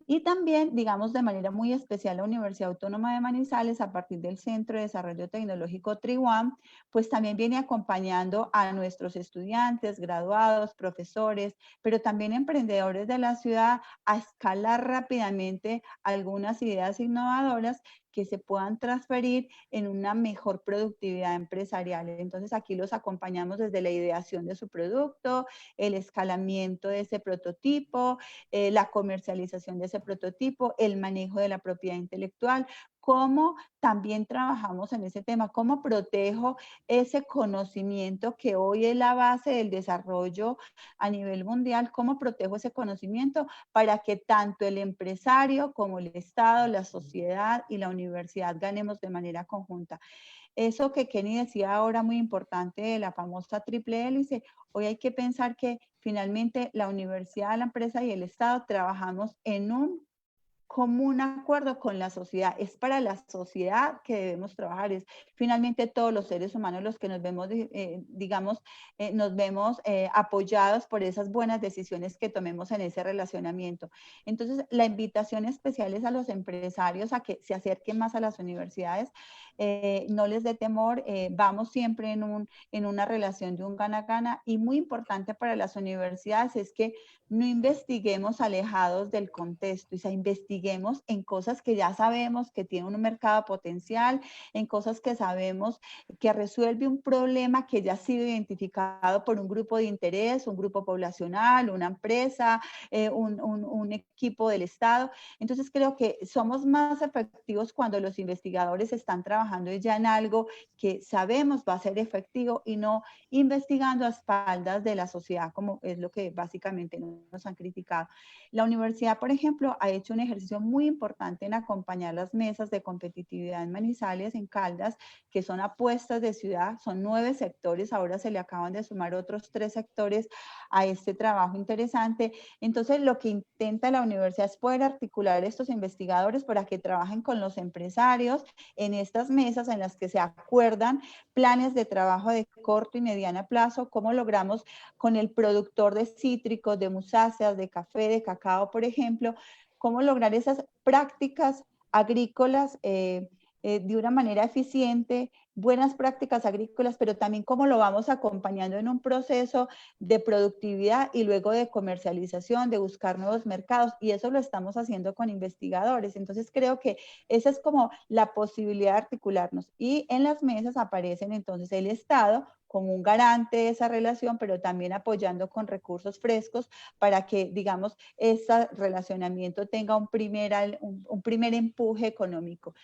Y también, digamos, de manera muy especial, la Universidad Autónoma de Manizales, a partir del Centro de Desarrollo Tecnológico TRIWAM, pues también viene acompañando a nuestros estudiantes, graduados, profesores, pero también emprendedores de la ciudad a escalar rápidamente algunas ideas innovadoras que se puedan transferir en una mejor productividad empresarial. Entonces, aquí los acompañamos desde la ideación de su producto, el escalamiento de ese prototipo, la comercialización de ese prototipo, el manejo de la propiedad intelectual, cómo también trabajamos en ese tema, cómo protejo ese conocimiento que hoy es la base del desarrollo a nivel mundial, cómo protejo ese conocimiento para que tanto el empresario como el Estado, la sociedad y la universidad ganemos de manera conjunta. Eso que Kenny decía ahora muy importante de la famosa triple hélice, hoy hay que pensar que finalmente la universidad, la empresa y el Estado trabajamos en un común acuerdo con la sociedad. Es para la sociedad que debemos trabajar. Es finalmente todos los seres humanos los que nos vemos, nos vemos apoyados por esas buenas decisiones que tomemos en ese relacionamiento. Entonces, la invitación especial es a los empresarios a que se acerquen más a las universidades, no les dé temor, vamos siempre en una relación de un gana-gana, y muy importante para las universidades es que no investiguemos alejados del contexto, o sea, investiguemos en cosas que ya sabemos que tienen un mercado potencial, en cosas que sabemos que resuelve un problema que ya ha sido identificado por un grupo de interés, un grupo poblacional, una empresa, un equipo del Estado. Entonces creo que somos más efectivos cuando los investigadores están trabajando ya en algo que sabemos va a ser efectivo y no investigando a espaldas de la sociedad, como es lo que básicamente nos han criticado. La universidad, por ejemplo, ha hecho un ejercicio muy importante en acompañar las mesas de competitividad en Manizales, en Caldas, que son apuestas de ciudad, son 9 sectores, ahora se le acaban de sumar otros 3 sectores a este trabajo interesante. Entonces, lo que intenta la universidad es poder articular estos investigadores para que trabajen con los empresarios en estas mesas en las que se acuerdan planes de trabajo de corto y mediano plazo, cómo logramos con el productor de cítricos, de musáceas, de café, de cacao, por ejemplo, cómo lograr esas prácticas agrícolas de una manera eficiente, buenas prácticas agrícolas, pero también cómo lo vamos acompañando en un proceso de productividad y luego de comercialización, de buscar nuevos mercados, y eso lo estamos haciendo con investigadores. Entonces creo que esa es como la posibilidad de articularnos, y en las mesas aparecen entonces el Estado como un garante de esa relación, pero también apoyando con recursos frescos para que, digamos, ese relacionamiento tenga un primer empuje económico.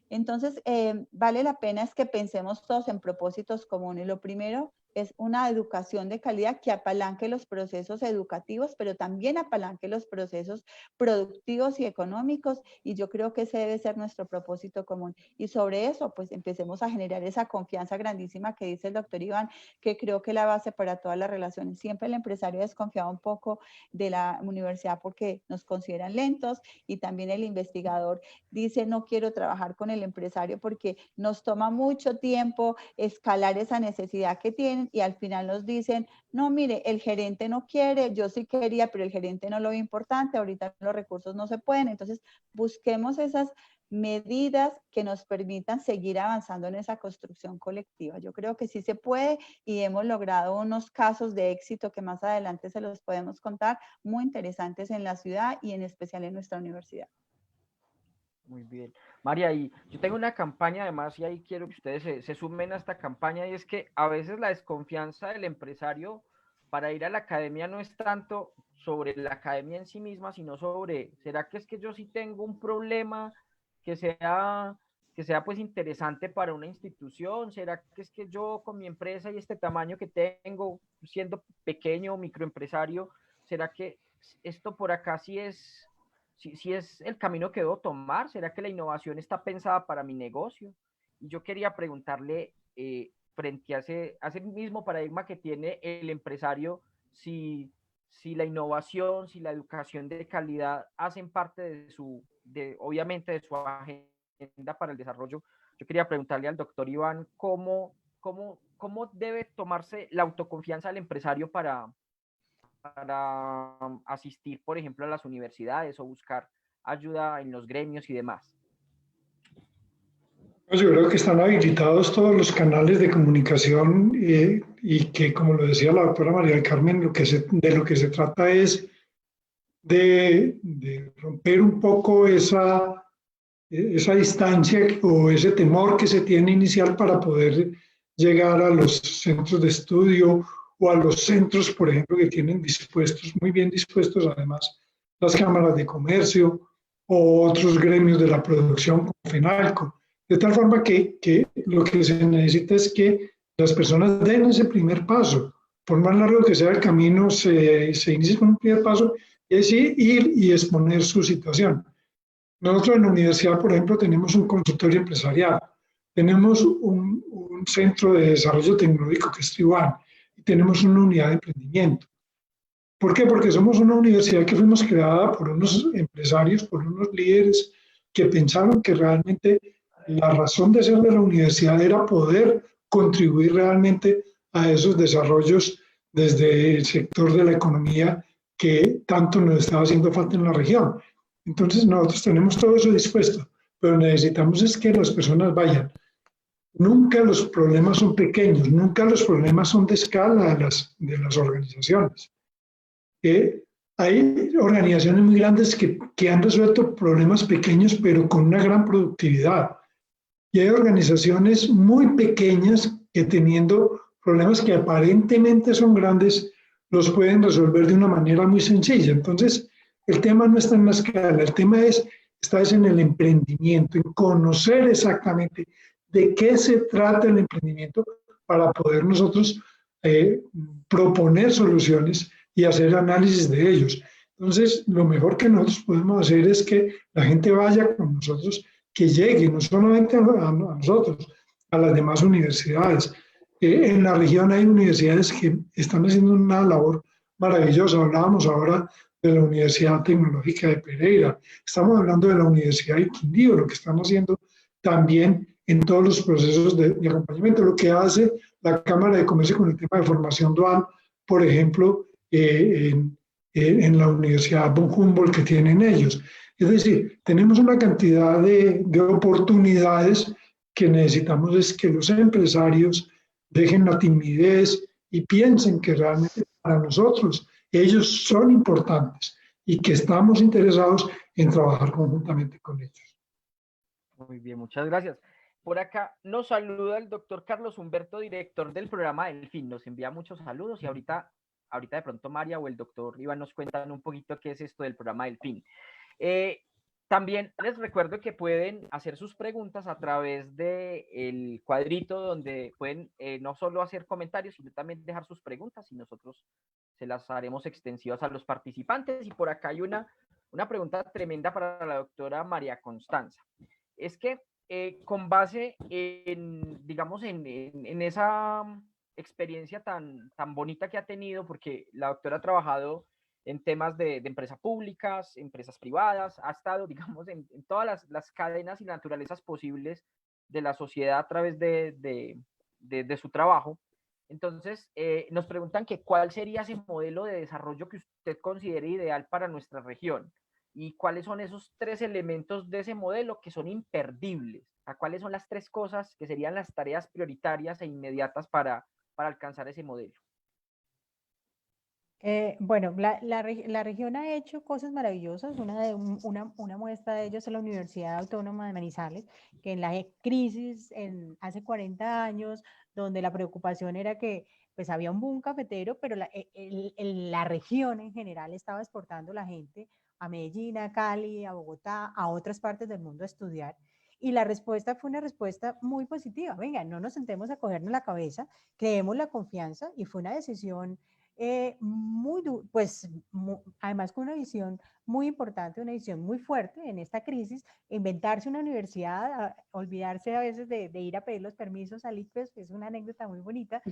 Entonces, vale la pena es que pensemos todos en propósitos comunes. Lo primero es una educación de calidad que apalanque los procesos educativos, pero también apalanque los procesos productivos y económicos, y yo creo que ese debe ser nuestro propósito común. Y sobre eso, pues empecemos a generar esa confianza grandísima que dice el doctor Iván, que creo que es la base para todas las relaciones. Siempre el empresario desconfiaba un poco de la universidad porque nos consideran lentos, y también el investigador dice no quiero trabajar con el empresario porque nos toma mucho tiempo escalar esa necesidad que tienen, y al final nos dicen, no, mire, el gerente no quiere, yo sí quería, pero el gerente no lo ve importante, ahorita los recursos no se pueden. Entonces, busquemos esas medidas que nos permitan seguir avanzando en esa construcción colectiva. Yo creo que sí se puede, y hemos logrado unos casos de éxito que más adelante se los podemos contar, muy interesantes en la ciudad y en especial en nuestra universidad. Muy bien. María, y yo tengo una campaña además, y ahí quiero que ustedes se sumen a esta campaña, y es que a veces la desconfianza del empresario para ir a la academia no es tanto sobre la academia en sí misma, sino sobre, ¿será que es que yo sí tengo un problema que sea pues interesante para una institución? ¿Será que es que yo con mi empresa y este tamaño que tengo, siendo pequeño o microempresario, ¿será que esto por acá sí es... Si es el camino que debo tomar? ¿Será que la innovación está pensada para mi negocio? Y yo quería preguntarle, frente a ese mismo paradigma que tiene el empresario, si la innovación, si la educación de calidad hacen parte obviamente de su agenda para el desarrollo. Yo quería preguntarle al doctor Iván cómo debe tomarse la autoconfianza del empresario para asistir, por ejemplo, a las universidades o buscar ayuda en los gremios y demás. Yo creo que están habilitados todos los canales de comunicación y que, como lo decía la doctora María del Carmen, de lo que se trata es de romper un poco esa distancia o ese temor que se tiene inicial para poder llegar a los centros de estudio o a los centros, por ejemplo, que tienen muy bien dispuestos además las cámaras de comercio o otros gremios de la producción como FENALCO. De tal forma que lo que se necesita es que las personas den ese primer paso. Por más largo que sea el camino, se inicia con un primer paso, y es ir y exponer su situación. Nosotros en la universidad, por ejemplo, tenemos un consultorio empresarial, tenemos un centro de desarrollo tecnológico que es TRIBAN, y tenemos una unidad de emprendimiento. ¿Por qué? Porque somos una universidad que fuimos creada por unos empresarios, por unos líderes que pensaron que realmente la razón de ser de la universidad era poder contribuir realmente a esos desarrollos desde el sector de la economía que tanto nos estaba haciendo falta en la región. Entonces nosotros tenemos todo eso dispuesto, pero necesitamos es que las personas vayan. Nunca los problemas son pequeños, nunca los problemas son de escala de las organizaciones. Hay organizaciones muy grandes que han resuelto problemas pequeños, pero con una gran productividad. Y hay organizaciones muy pequeñas que teniendo problemas que aparentemente son grandes, los pueden resolver de una manera muy sencilla. Entonces, el tema no está en la escala, el tema está en el emprendimiento, en conocer exactamente de qué se trata el emprendimiento para poder nosotros proponer soluciones y hacer análisis de ellos. Entonces, lo mejor que nosotros podemos hacer es que la gente vaya con nosotros, que llegue no solamente a nosotros, a las demás universidades. En la región hay universidades que están haciendo una labor maravillosa. Hablábamos ahora de la Universidad Tecnológica de Pereira, estamos hablando de la Universidad de Quindío, lo que están haciendo también en todos los procesos de acompañamiento, lo que hace la Cámara de Comercio con el tema de formación dual, por ejemplo, en la Universidad von Humboldt que tienen ellos. Es decir, tenemos una cantidad de oportunidades que necesitamos es que los empresarios dejen la timidez y piensen que realmente para nosotros ellos son importantes y que estamos interesados en trabajar conjuntamente con ellos. Muy bien, muchas gracias. Por acá nos saluda el doctor Carlos Humberto, director del programa Delfín. Nos envía muchos saludos y ahorita de pronto María o el doctor Iván nos cuentan un poquito qué es esto del programa Delfín. También les recuerdo que pueden hacer sus preguntas a través del cuadrito donde pueden no solo hacer comentarios, sino también dejar sus preguntas y nosotros se las haremos extensivas a los participantes. Y por acá hay una pregunta tremenda para la doctora María Constanza. Es que con base en, digamos, en esa experiencia tan bonita que ha tenido, porque la doctora ha trabajado en temas de empresas públicas, empresas privadas, ha estado, digamos, en todas las cadenas y naturalezas posibles de la sociedad a través de su trabajo. Entonces, nos preguntan que cuál sería ese modelo de desarrollo que usted considere ideal para nuestra región y cuáles son esos 3 elementos de ese modelo que son imperdibles. O sea, cuáles son las 3 cosas que serían las tareas prioritarias e inmediatas para alcanzar ese modelo. Bueno, la región ha hecho cosas maravillosas. Una muestra de ello es la Universidad Autónoma de Manizales, que en la crisis hace 40 años, donde la preocupación era que pues había un boom cafetero, pero la región en general estaba exportando la gente a Medellín, a Cali, a Bogotá, a otras partes del mundo a estudiar. Y la respuesta fue una respuesta muy positiva. Venga, no nos sentemos a cogernos la cabeza, creemos la confianza, y fue una decisión además con una visión muy importante, una visión muy fuerte en esta crisis, inventarse una universidad, olvidarse a veces de ir a pedir los permisos al ICFES, que es una anécdota muy bonita,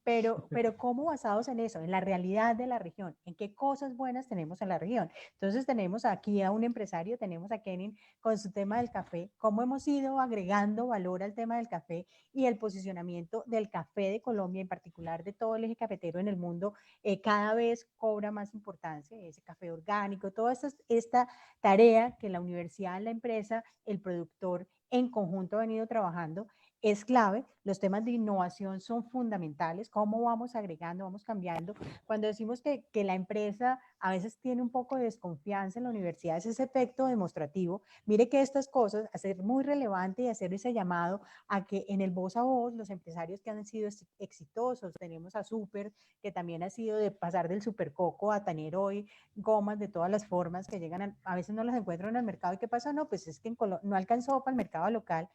pero ¿cómo basados en eso? En la realidad de la región, en qué cosas buenas tenemos en la región. Entonces tenemos aquí a un empresario, tenemos a Kenin con su tema del café, cómo hemos ido agregando valor al tema del café y el posicionamiento del café de Colombia, en particular de todo el eje cafetero en el mundo, cada vez cobra más importancia, ese café orgánico, toda esta tarea que la universidad, la empresa, el productor en conjunto ha venido trabajando, es clave. Los temas de innovación son fundamentales, cómo vamos agregando, vamos cambiando. Cuando decimos que la empresa a veces tiene un poco de desconfianza en la universidad, es ese efecto demostrativo. Mire que estas cosas, hacer muy relevante y hacer ese llamado a que en el voz a voz, los empresarios que han sido exitosos, tenemos a Super, que también ha sido de pasar del Supercoco a tener hoy gomas de todas las formas que llegan, a veces no las encuentran en el mercado. ¿Y qué pasa? No, pues es que no alcanzó para el mercado local.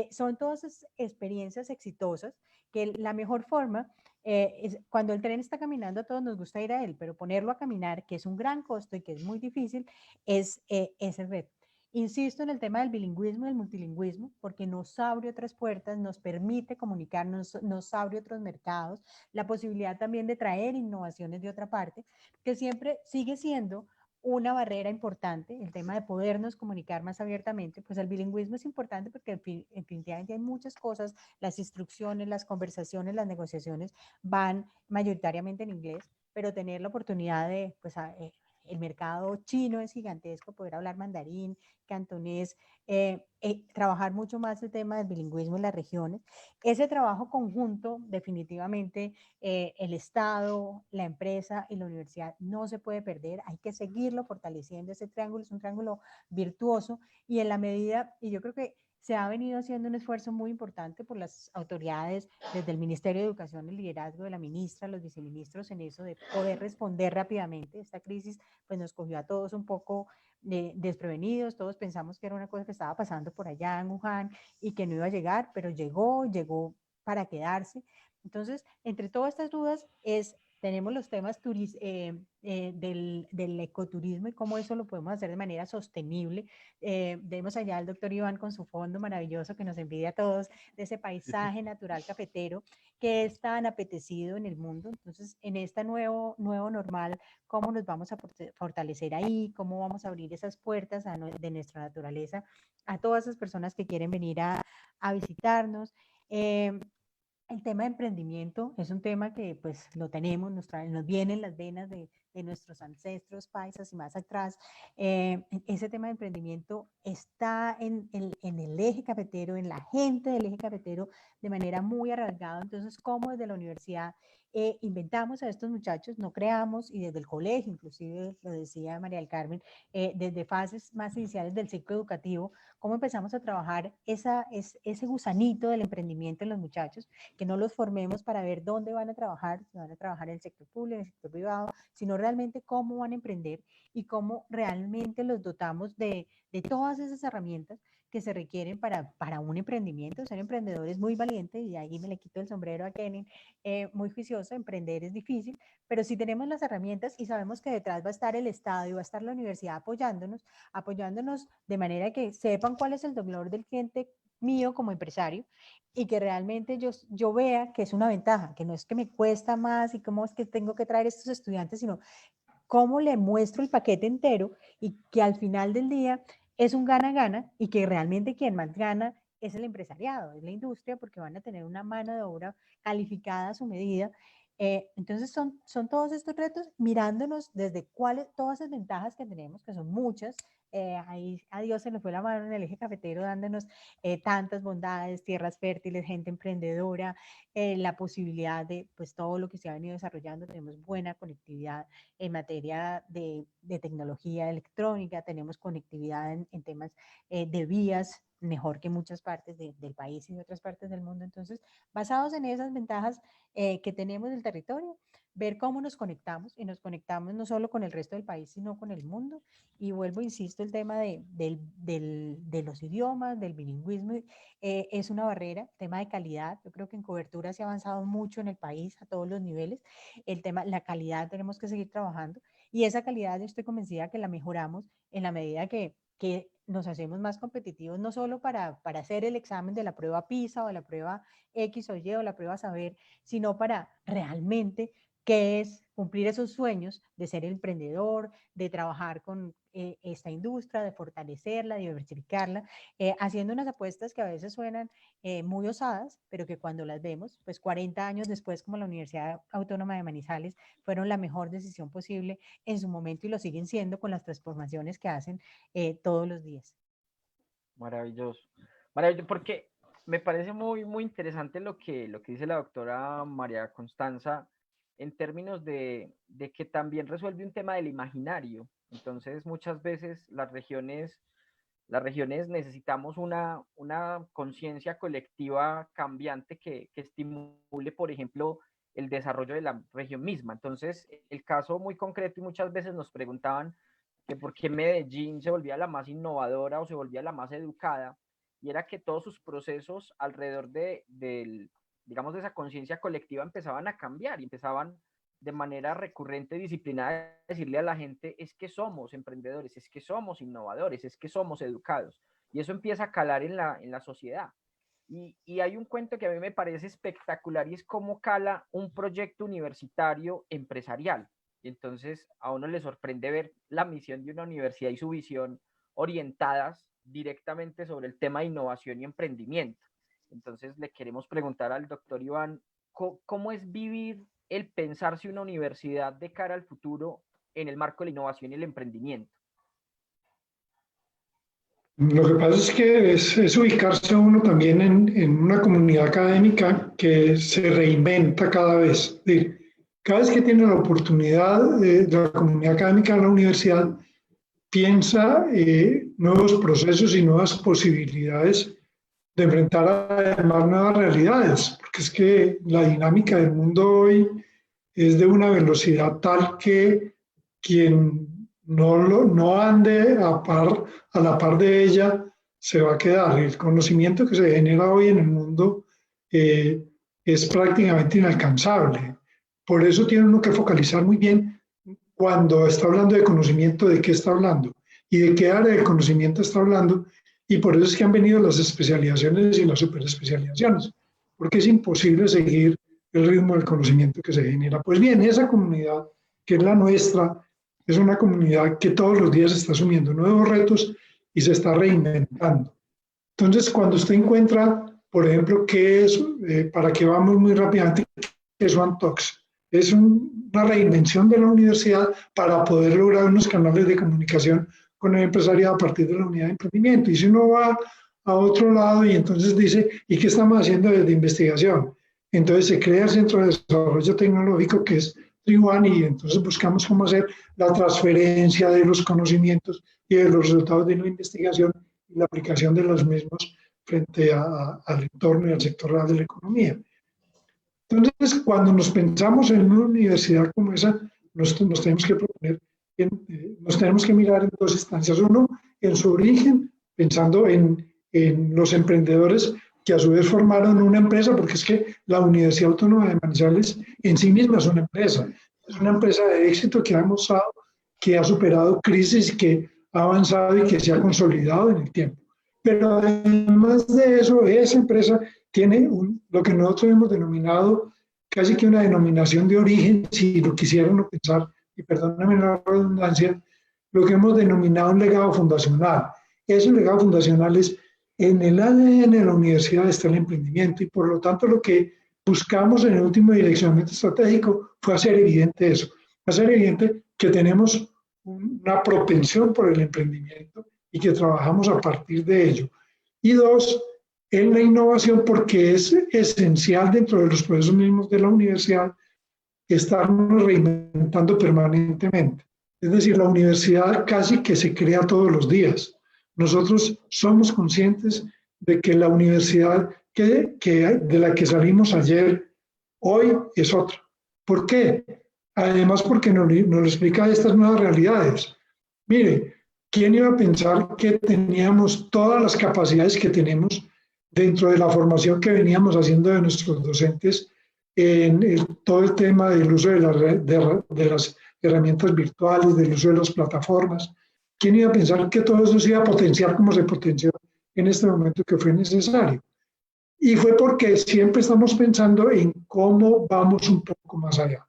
Son todas esas experiencias exitosas que la mejor forma es cuando el tren está caminando, a todos nos gusta ir a él, pero ponerlo a caminar, que es un gran costo y que es muy difícil, es el reto. Insisto en el tema del bilingüismo y del multilingüismo, porque nos abre otras puertas, nos permite comunicarnos, nos abre otros mercados, la posibilidad también de traer innovaciones de otra parte, que siempre sigue siendo una barrera importante, el tema de podernos comunicar más abiertamente. Pues el bilingüismo es importante porque definitivamente hay muchas cosas, las instrucciones, las conversaciones, las negociaciones van mayoritariamente en inglés, pero tener la oportunidad de, pues, el mercado chino es gigantesco, poder hablar mandarín, cantonés, trabajar mucho más el tema del bilingüismo en las regiones. Ese trabajo conjunto, definitivamente, el Estado, la empresa y la universidad no se puede perder, hay que seguirlo fortaleciendo. Ese triángulo es un triángulo virtuoso y en la medida, y yo creo que se ha venido haciendo un esfuerzo muy importante por las autoridades, desde el Ministerio de Educación, el liderazgo de la ministra, los viceministros en eso de poder responder rápidamente. Esta crisis pues nos cogió a todos un poco desprevenidos, todos pensamos que era una cosa que estaba pasando por allá en Wuhan y que no iba a llegar, pero llegó para quedarse. Entonces, entre todas estas dudas tenemos los temas del ecoturismo y cómo eso lo podemos hacer de manera sostenible. Vemos allá al doctor Iván con su fondo maravilloso que nos envidia a todos de ese paisaje natural cafetero que es tan apetecido en el mundo. Entonces, en este nuevo normal, ¿cómo nos vamos a fortalecer ahí? ¿Cómo vamos a abrir esas puertas de nuestra naturaleza a todas esas personas que quieren venir a visitarnos? El tema de emprendimiento es un tema que pues lo tenemos, nos viene en las venas de nuestros ancestros paisas y más atrás. Ese tema de emprendimiento está en el eje cafetero, en la gente del eje cafetero de manera muy arraigada. Entonces, ¿cómo desde la universidad inventamos a estos muchachos? No creamos, y desde el colegio, inclusive lo decía María del Carmen, desde fases más iniciales del ciclo educativo, cómo empezamos a trabajar ese gusanito del emprendimiento en los muchachos, que no los formemos para ver dónde van a trabajar, si van a trabajar en el sector público, en el sector privado, sino realmente cómo van a emprender y cómo realmente los dotamos de todas esas herramientas que se requieren para un emprendimiento. Ser emprendedor es muy valiente y ahí me le quito el sombrero a Kenny, muy juicioso. Emprender es difícil, pero si tenemos las herramientas y sabemos que detrás va a estar el Estado y va a estar la universidad apoyándonos de manera que sepan cuál es el dolor del cliente mío como empresario y que realmente yo vea que es una ventaja, que no es que me cuesta más y cómo es que tengo que traer estos estudiantes, sino cómo le muestro el paquete entero y que al final del día es un gana-gana y que realmente quien más gana es el empresariado, es la industria, porque van a tener una mano de obra calificada a su medida. Entonces son todos estos retos mirándonos desde todas esas ventajas que tenemos, que son muchas. Ahí a Dios se le fue la mano en el eje cafetero dándonos tantas bondades, tierras fértiles, gente emprendedora, la posibilidad de pues todo lo que se ha venido desarrollando. Tenemos buena conectividad en materia de tecnología electrónica, tenemos conectividad en temas de vías mejor que muchas partes del país y de otras partes del mundo. Entonces, basados en esas ventajas que tenemos del territorio, ver cómo nos conectamos y nos conectamos no solo con el resto del país, sino con el mundo. Y vuelvo, insisto, el tema de los idiomas, del bilingüismo, es una barrera, tema de calidad. Yo creo que en cobertura se ha avanzado mucho en el país a todos los niveles. El tema, la calidad, tenemos que seguir trabajando y esa calidad yo estoy convencida que la mejoramos en la medida que nos hacemos más competitivos, no solo para hacer el examen de la prueba PISA o la prueba X o Y o la prueba saber, sino para realmente qué es cumplir esos sueños de ser emprendedor, de trabajar con esta industria, de fortalecerla, de diversificarla, haciendo unas apuestas que a veces suenan muy osadas, pero que cuando las vemos, pues 40 años después, como la Universidad Autónoma de Manizales, fueron la mejor decisión posible en su momento y lo siguen siendo con las transformaciones que hacen todos los días. Maravilloso. Maravilloso, porque me parece muy, muy interesante lo que dice la doctora María Constanza en términos de que también resuelve un tema del imaginario. Entonces, muchas veces las regiones necesitamos una conciencia colectiva cambiante que estimule, por ejemplo, el desarrollo de la región misma. Entonces, el caso muy concreto, y muchas veces nos preguntaban que por qué Medellín se volvía la más innovadora o se volvía la más educada, y era que todos sus procesos alrededor digamos, de esa conciencia colectiva empezaban a cambiar y empezaban de manera recurrente, disciplinada, decirle a la gente es que somos emprendedores, es que somos innovadores, es que somos educados. Y eso empieza a calar en la sociedad. Y hay un cuento que a mí me parece espectacular y es cómo cala un proyecto universitario empresarial. Y entonces a uno le sorprende ver la misión de una universidad y su visión orientadas directamente sobre el tema de innovación y emprendimiento. Entonces le queremos preguntar al doctor Iván, ¿cómo es vivir el pensarse una universidad de cara al futuro en el marco de la innovación y el emprendimiento? Lo que pasa es que es ubicarse uno también en una comunidad académica que se reinventa cada vez. Es decir, cada vez que tiene la oportunidad de la comunidad académica de la universidad, piensa nuevos procesos y nuevas posibilidades de enfrentar además nuevas realidades, porque es que la dinámica del mundo hoy es de una velocidad tal que quien no ande a la par de ella se va a quedar. El conocimiento que se genera hoy en el mundo es prácticamente inalcanzable. Por eso tiene uno que focalizar muy bien cuando está hablando de conocimiento, de qué está hablando y de qué área de conocimiento está hablando. Y por eso es que han venido las especializaciones y las superespecializaciones, porque es imposible seguir el ritmo del conocimiento que se genera. Pues bien, esa comunidad, que es la nuestra, es una comunidad que todos los días está asumiendo nuevos retos y se está reinventando. Entonces, cuando usted encuentra, por ejemplo, qué es, para que vamos muy rápidamente, qué es OneTalks, es una reinvención de la universidad para poder lograr unos canales de comunicación con el empresariado a partir de la unidad de emprendimiento. Y si uno va a otro lado y entonces dice, ¿y qué estamos haciendo desde investigación? Entonces se crea el Centro de Desarrollo Tecnológico, que es Triwan, y entonces buscamos cómo hacer la transferencia de los conocimientos y de los resultados de la investigación y la aplicación de los mismos frente al entorno y al sector real de la economía. Entonces, cuando nos pensamos en una universidad como esa, nos tenemos que proponer, nos tenemos que mirar en dos instancias. Uno, en su origen, pensando en los emprendedores que a su vez formaron una empresa, porque es que la Universidad Autónoma de Manizales en sí misma es una empresa de éxito que ha demostrado que ha superado crisis, que ha avanzado y que se ha consolidado en el tiempo. Pero además de eso, esa empresa tiene lo que nosotros hemos denominado casi que una denominación de origen, si lo quisieran pensar, y perdónenme la redundancia, lo que hemos denominado un legado fundacional. Ese legado fundacional es, en el ADN de la universidad está el emprendimiento, y por lo tanto lo que buscamos en el último direccionamiento estratégico fue hacer evidente eso, hacer evidente que tenemos una propensión por el emprendimiento y que trabajamos a partir de ello. Y dos, en la innovación, porque es esencial dentro de los procesos mismos de la universidad estarnos reinventando permanentemente. Es decir, la universidad casi que se crea todos los días. Nosotros somos conscientes de que la universidad de la que salimos ayer, hoy es otra. ¿Por qué? Además, porque nos lo explica estas nuevas realidades. Mire, ¿quién iba a pensar que teníamos todas las capacidades que tenemos dentro de la formación que veníamos haciendo de nuestros docentes en todo el tema del uso de las herramientas virtuales, del uso de las plataformas? ¿Quién iba a pensar que todo eso se iba a potenciar como se potenció en este momento que fue necesario? Y fue porque siempre estamos pensando en cómo vamos un poco más allá.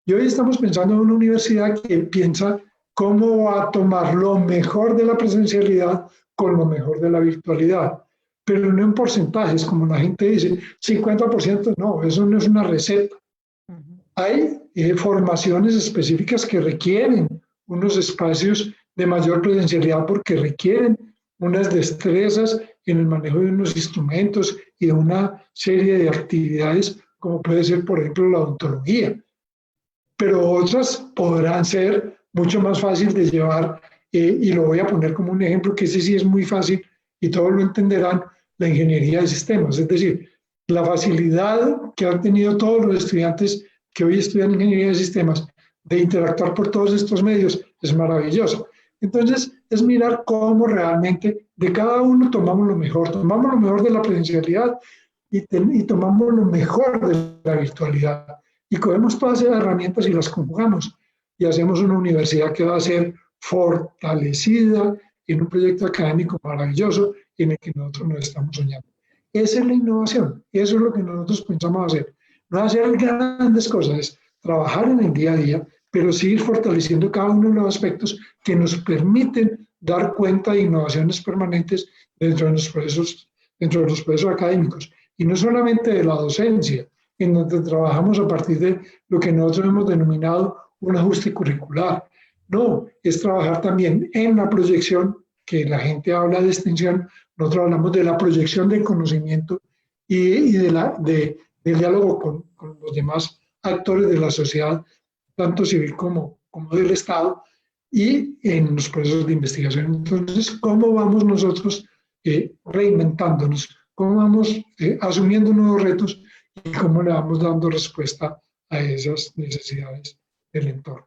Y hoy estamos pensando en una universidad que piensa cómo va a tomar lo mejor de la presencialidad con lo mejor de la virtualidad, pero no en porcentajes, como la gente dice, 50%, no, eso no es una receta. Hay formaciones específicas que requieren unos espacios de mayor presencialidad porque requieren unas destrezas en el manejo de unos instrumentos y de una serie de actividades, como puede ser, por ejemplo, la odontología. Pero otras podrán ser mucho más fácil de llevar, y lo voy a poner como un ejemplo, que ese sí es muy fácil y todos lo entenderán, la ingeniería de sistemas. Es decir, la facilidad que han tenido todos los estudiantes que hoy estudian ingeniería de sistemas de interactuar por todos estos medios es maravillosa. Entonces, es mirar cómo realmente de cada uno tomamos lo mejor de la presencialidad y tomamos lo mejor de la virtualidad. y cogemos todas esas herramientas y las conjugamos y hacemos una universidad que va a ser fortalecida en un proyecto académico maravilloso en el que nosotros nos estamos soñando. Esa es la innovación, eso es lo que nosotros pensamos hacer. No hacer grandes cosas, es trabajar en el día a día, pero seguir fortaleciendo cada uno de los aspectos que nos permiten dar cuenta de innovaciones permanentes dentro de los procesos académicos. Y no solamente de la docencia, en donde trabajamos a partir de lo que nosotros hemos denominado un ajuste curricular. No, es trabajar también en la proyección, que la gente habla de extensión, nosotros hablamos de la proyección del conocimiento y del diálogo con los demás actores de la sociedad, tanto civil como del Estado, y en los procesos de investigación. Entonces, ¿cómo vamos nosotros reinventándonos? ¿Cómo vamos asumiendo nuevos retos y cómo le vamos dando respuesta a esas necesidades del entorno?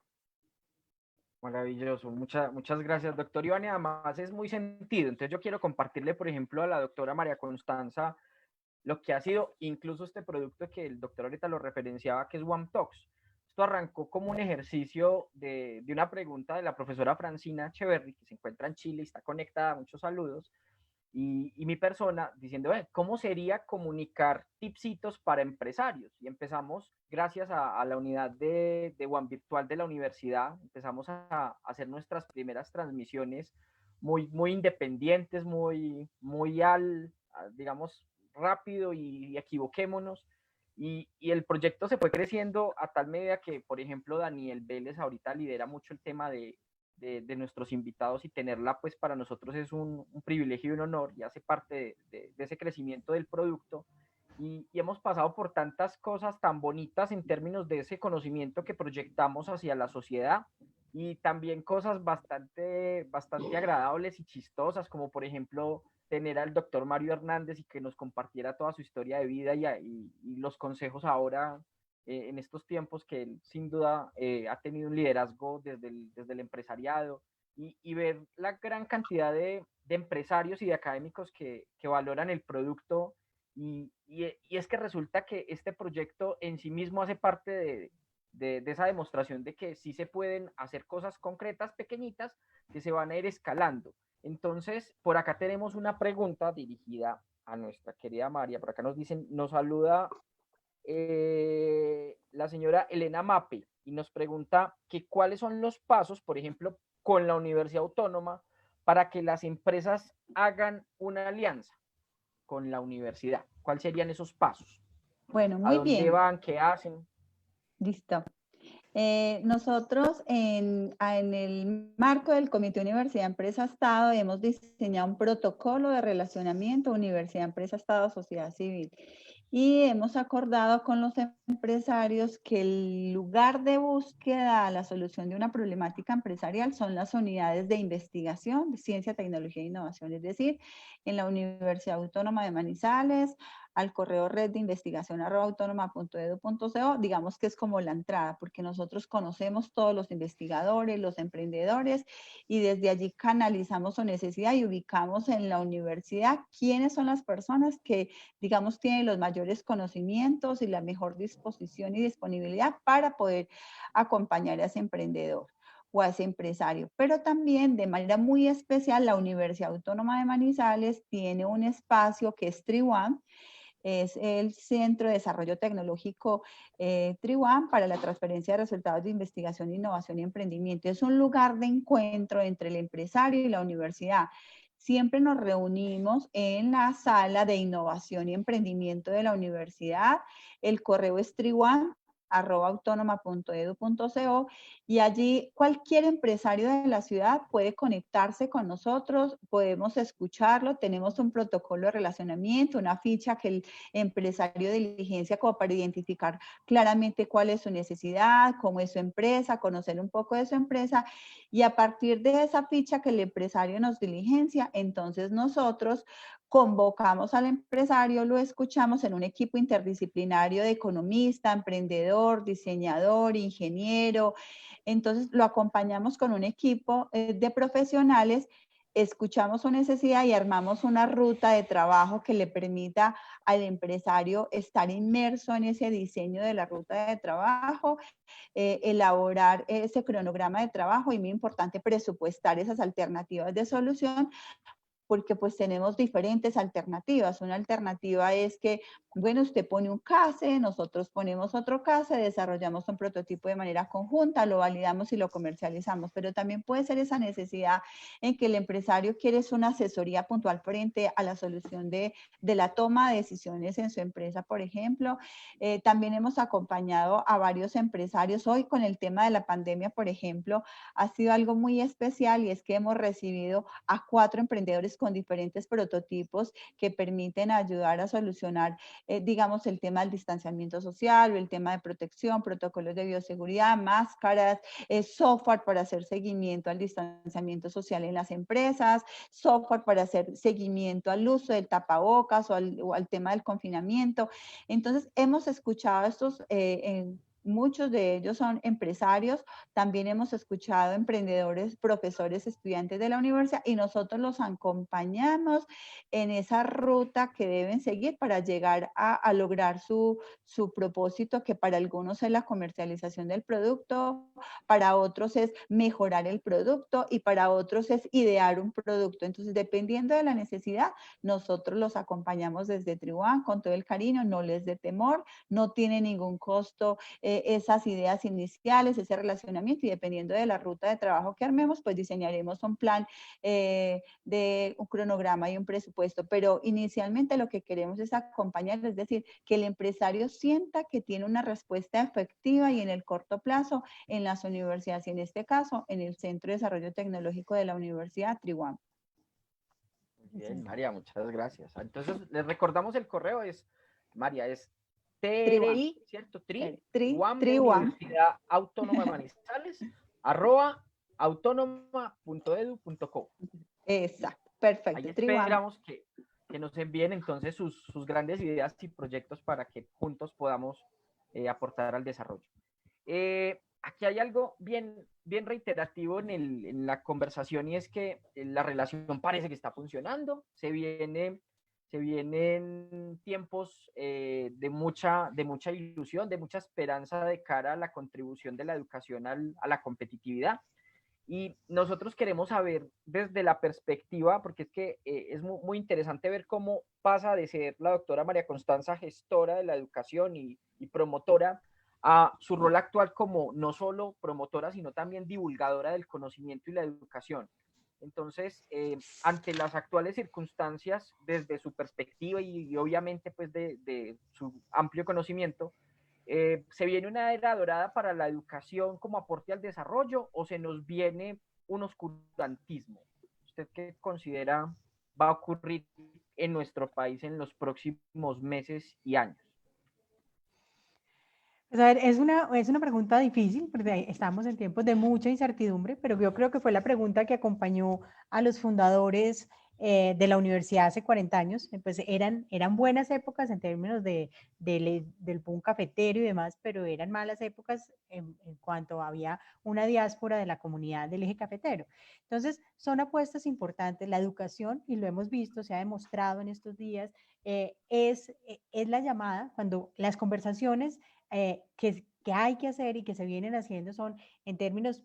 Maravilloso, muchas gracias, doctor Iván. Y además es muy sentido. Entonces yo quiero compartirle, por ejemplo, a la doctora María Constanza lo que ha sido incluso este producto que el doctor ahorita lo referenciaba, que es One Talks. Esto arrancó como un ejercicio de una pregunta de la profesora Francina Echeverry, que se encuentra en Chile y está conectada, muchos saludos, y mi persona diciendo, ¿cómo sería comunicar tipsitos para empresarios? Y empezamos, gracias a la unidad de One Virtual de la universidad, empezamos a hacer nuestras primeras transmisiones muy independientes, digamos, rápido y equivoquémonos. Y el proyecto se fue creciendo a tal medida que, por ejemplo, Daniel Vélez ahorita lidera mucho el tema de nuestros invitados, y tenerla pues para nosotros es un privilegio y un honor, y hace parte de ese crecimiento del producto. Y hemos pasado por tantas cosas tan bonitas en términos de ese conocimiento que proyectamos hacia la sociedad, y también cosas bastante agradables y chistosas, como por ejemplo tener al doctor Mario Hernández y que nos compartiera toda su historia de vida y los consejos ahora en estos tiempos, que él sin duda ha tenido un liderazgo desde el empresariado, y ver la gran cantidad de empresarios y de académicos que valoran el producto, y es que resulta que este proyecto en sí mismo hace parte de esa demostración de que sí se pueden hacer cosas concretas, pequeñitas, que se van a ir escalando. Entonces, por acá tenemos una pregunta dirigida a nuestra querida María. Por acá nos saluda la señora Elena Mape, y nos pregunta que cuáles son los pasos, por ejemplo, con la Universidad Autónoma, para que las empresas hagan una alianza con la universidad. ¿Cuáles serían esos pasos? Bueno, ¿A muy dónde bien. van? ¿Qué hacen? Listo. Nosotros en el marco del Comité Universidad Empresa Estado hemos diseñado un protocolo de relacionamiento Universidad Empresa Estado Sociedad Civil, y hemos acordado con los empresarios que el lugar de búsqueda a la solución de una problemática empresarial son las unidades de investigación de ciencia, tecnología e innovación, es decir, en la Universidad Autónoma de Manizales, al correo reddeinvestigación@autonoma.edu.co, digamos que es como la entrada, porque nosotros conocemos todos los investigadores, los emprendedores, y desde allí canalizamos su necesidad y ubicamos en la universidad quiénes son las personas que, digamos, tienen los mayores conocimientos y la mejor disposición y disponibilidad para poder acompañar a ese emprendedor o a ese empresario. Pero también, de manera muy especial, la Universidad Autónoma de Manizales tiene un espacio que es TRIONE, es el Centro de Desarrollo Tecnológico TRIONE para la transferencia de resultados de investigación, innovación y emprendimiento. Es un lugar de encuentro entre el empresario y la universidad. Siempre nos reunimos en la sala de innovación y emprendimiento de la universidad. El correo es triwan@autonoma.edu.co, y allí cualquier empresario de la ciudad puede conectarse con nosotros, podemos escucharlo, tenemos un protocolo de relacionamiento, una ficha que el empresario diligencia como para identificar claramente cuál es su necesidad, cómo es su empresa, conocer un poco de su empresa, y a partir de esa ficha que el empresario nos diligencia, entonces nosotros convocamos al empresario, lo escuchamos en un equipo interdisciplinario de economista, emprendedor, diseñador, ingeniero. Entonces lo acompañamos con un equipo de profesionales escuchamos su necesidad y armamos una ruta de trabajo que le permita al empresario estar inmerso en ese diseño de la ruta de trabajo, elaborar ese cronograma de trabajo y muy importante presupuestar esas alternativas de solución, porque pues tenemos diferentes alternativas. Una alternativa es que, bueno, usted pone un CASE, nosotros ponemos otro CASE, desarrollamos un prototipo de manera conjunta, lo validamos y lo comercializamos, pero también puede ser esa necesidad en que el empresario quiere una asesoría puntual frente a la solución de la toma de decisiones en su empresa, por ejemplo. También hemos acompañado a varios empresarios. Hoy con el tema de la pandemia, por ejemplo, ha sido algo muy especial y es que hemos recibido a 4 emprendedores con diferentes prototipos que permiten ayudar a solucionar, digamos, el tema del distanciamiento social o el tema de protección, protocolos de bioseguridad, máscaras, software para hacer seguimiento al distanciamiento social en las empresas, software para hacer seguimiento al uso del tapabocas o al tema del confinamiento. Entonces, hemos escuchado estos muchos de ellos son empresarios, también hemos escuchado emprendedores, profesores, estudiantes de la universidad y nosotros los acompañamos en esa ruta que deben seguir para llegar a lograr su propósito, que para algunos es la comercialización del producto, para otros es mejorar el producto y para otros es idear un producto. Entonces, dependiendo de la necesidad, nosotros los acompañamos desde Tribuan con todo el cariño, no les dé temor, no tiene ningún costo esas ideas iniciales, ese relacionamiento y dependiendo de la ruta de trabajo que armemos, pues diseñaremos un plan de un cronograma y un presupuesto. Pero inicialmente lo que queremos es acompañar, es decir, que el empresario sienta que tiene una respuesta efectiva y en el corto plazo en las universidades y en este caso en el Centro de Desarrollo Tecnológico de la Universidad Tribuan. Bien, María, muchas gracias. Entonces, les recordamos el correo, es, María, es TRI, ¿cierto? Tribuan de Universidad Autónoma de Manizales, @autonoma.edu.co. Exacto, perfecto. Ahí esperamos que nos envíen entonces sus grandes ideas y proyectos para que juntos podamos aportar al desarrollo. Aquí hay algo bien reiterativo en la conversación y es que la relación parece que está funcionando, se vienen tiempos de mucha ilusión, de mucha esperanza de cara a la contribución de la educación a la competitividad. Y nosotros queremos saber desde la perspectiva, porque es que es muy interesante ver cómo pasa de ser la doctora María Constanza gestora de la educación y promotora a su rol actual como no solo promotora, sino también divulgadora del conocimiento y la educación. Entonces, ante las actuales circunstancias, desde su perspectiva y obviamente pues de su amplio conocimiento, ¿se viene una era dorada para la educación como aporte al desarrollo o se nos viene un oscurantismo? ¿Usted qué considera va a ocurrir en nuestro país en los próximos meses y años? Pues a ver, es una pregunta difícil, porque estamos en tiempos de mucha incertidumbre, pero yo creo que fue la pregunta que acompañó a los fundadores de la universidad hace 40 años. Pues eran buenas épocas en términos del boom cafetero y demás, pero eran malas épocas en cuanto había una diáspora de la comunidad del eje cafetero. Entonces, son apuestas importantes. La educación, y lo hemos visto, se ha demostrado en estos días, es la llamada cuando las conversaciones que hay que hacer y que se vienen haciendo son en términos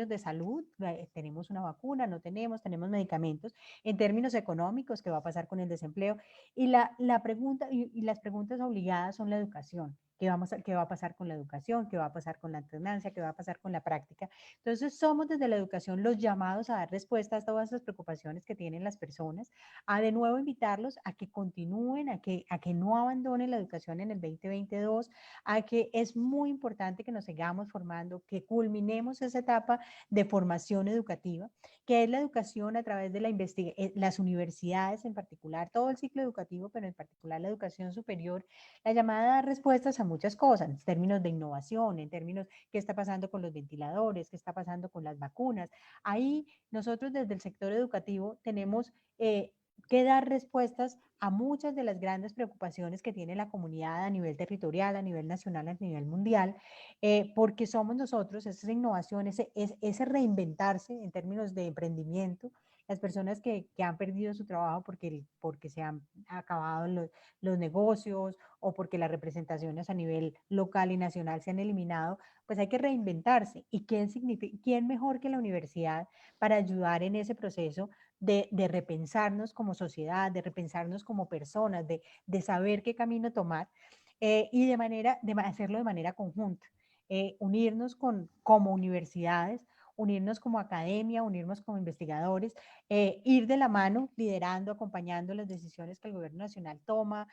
de salud, tenemos una vacuna, no tenemos medicamentos, en términos económicos, ¿qué va a pasar con el desempleo? Y la pregunta, y las preguntas obligadas son la educación. ¿Qué va a pasar con la educación? ¿Qué va a pasar con la alternancia? ¿Qué va a pasar con la práctica? Entonces, somos desde la educación los llamados a dar respuesta a todas las preocupaciones que tienen las personas, a de nuevo invitarlos a que continúen, a que no abandonen la educación en el 2022, a que es muy importante que nos sigamos formando, que culminemos esa etapa de formación educativa, que es la educación a través de las universidades en particular, todo el ciclo educativo, pero en particular la educación superior, la llamada a dar respuestas a muchas cosas, en términos de innovación, en términos qué está pasando con los ventiladores, qué está pasando con las vacunas. Ahí nosotros desde el sector educativo tenemos que dar respuestas a muchas de las grandes preocupaciones que tiene la comunidad a nivel territorial, a nivel nacional, a nivel mundial, porque somos nosotros, esa innovación, ese reinventarse en términos de emprendimiento. las personas que han perdido su trabajo porque se han acabado los negocios o porque las representaciones a nivel local y nacional se han eliminado, pues hay que reinventarse. ¿Y quién mejor que la universidad para ayudar en ese proceso de repensarnos como sociedad, de repensarnos como personas, de saber qué camino tomar y de hacerlo de manera conjunta? Unirnos como universidades, unirnos como academia, unirnos como investigadores, ir de la mano, liderando, acompañando las decisiones que el gobierno nacional toma,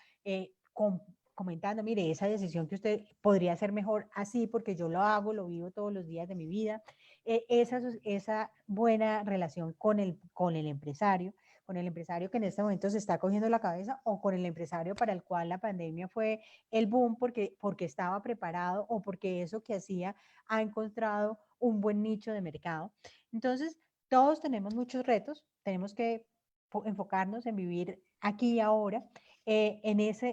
comentando, mire, esa decisión que usted podría hacer mejor así, porque yo lo hago, lo vivo todos los días de mi vida. Esa buena relación con el empresario que en este momento se está cogiendo la cabeza, o con el empresario para el cual la pandemia fue el boom porque estaba preparado o porque eso que hacía ha encontrado un buen nicho de mercado. Entonces, todos tenemos muchos retos, tenemos que enfocarnos en vivir aquí y ahora,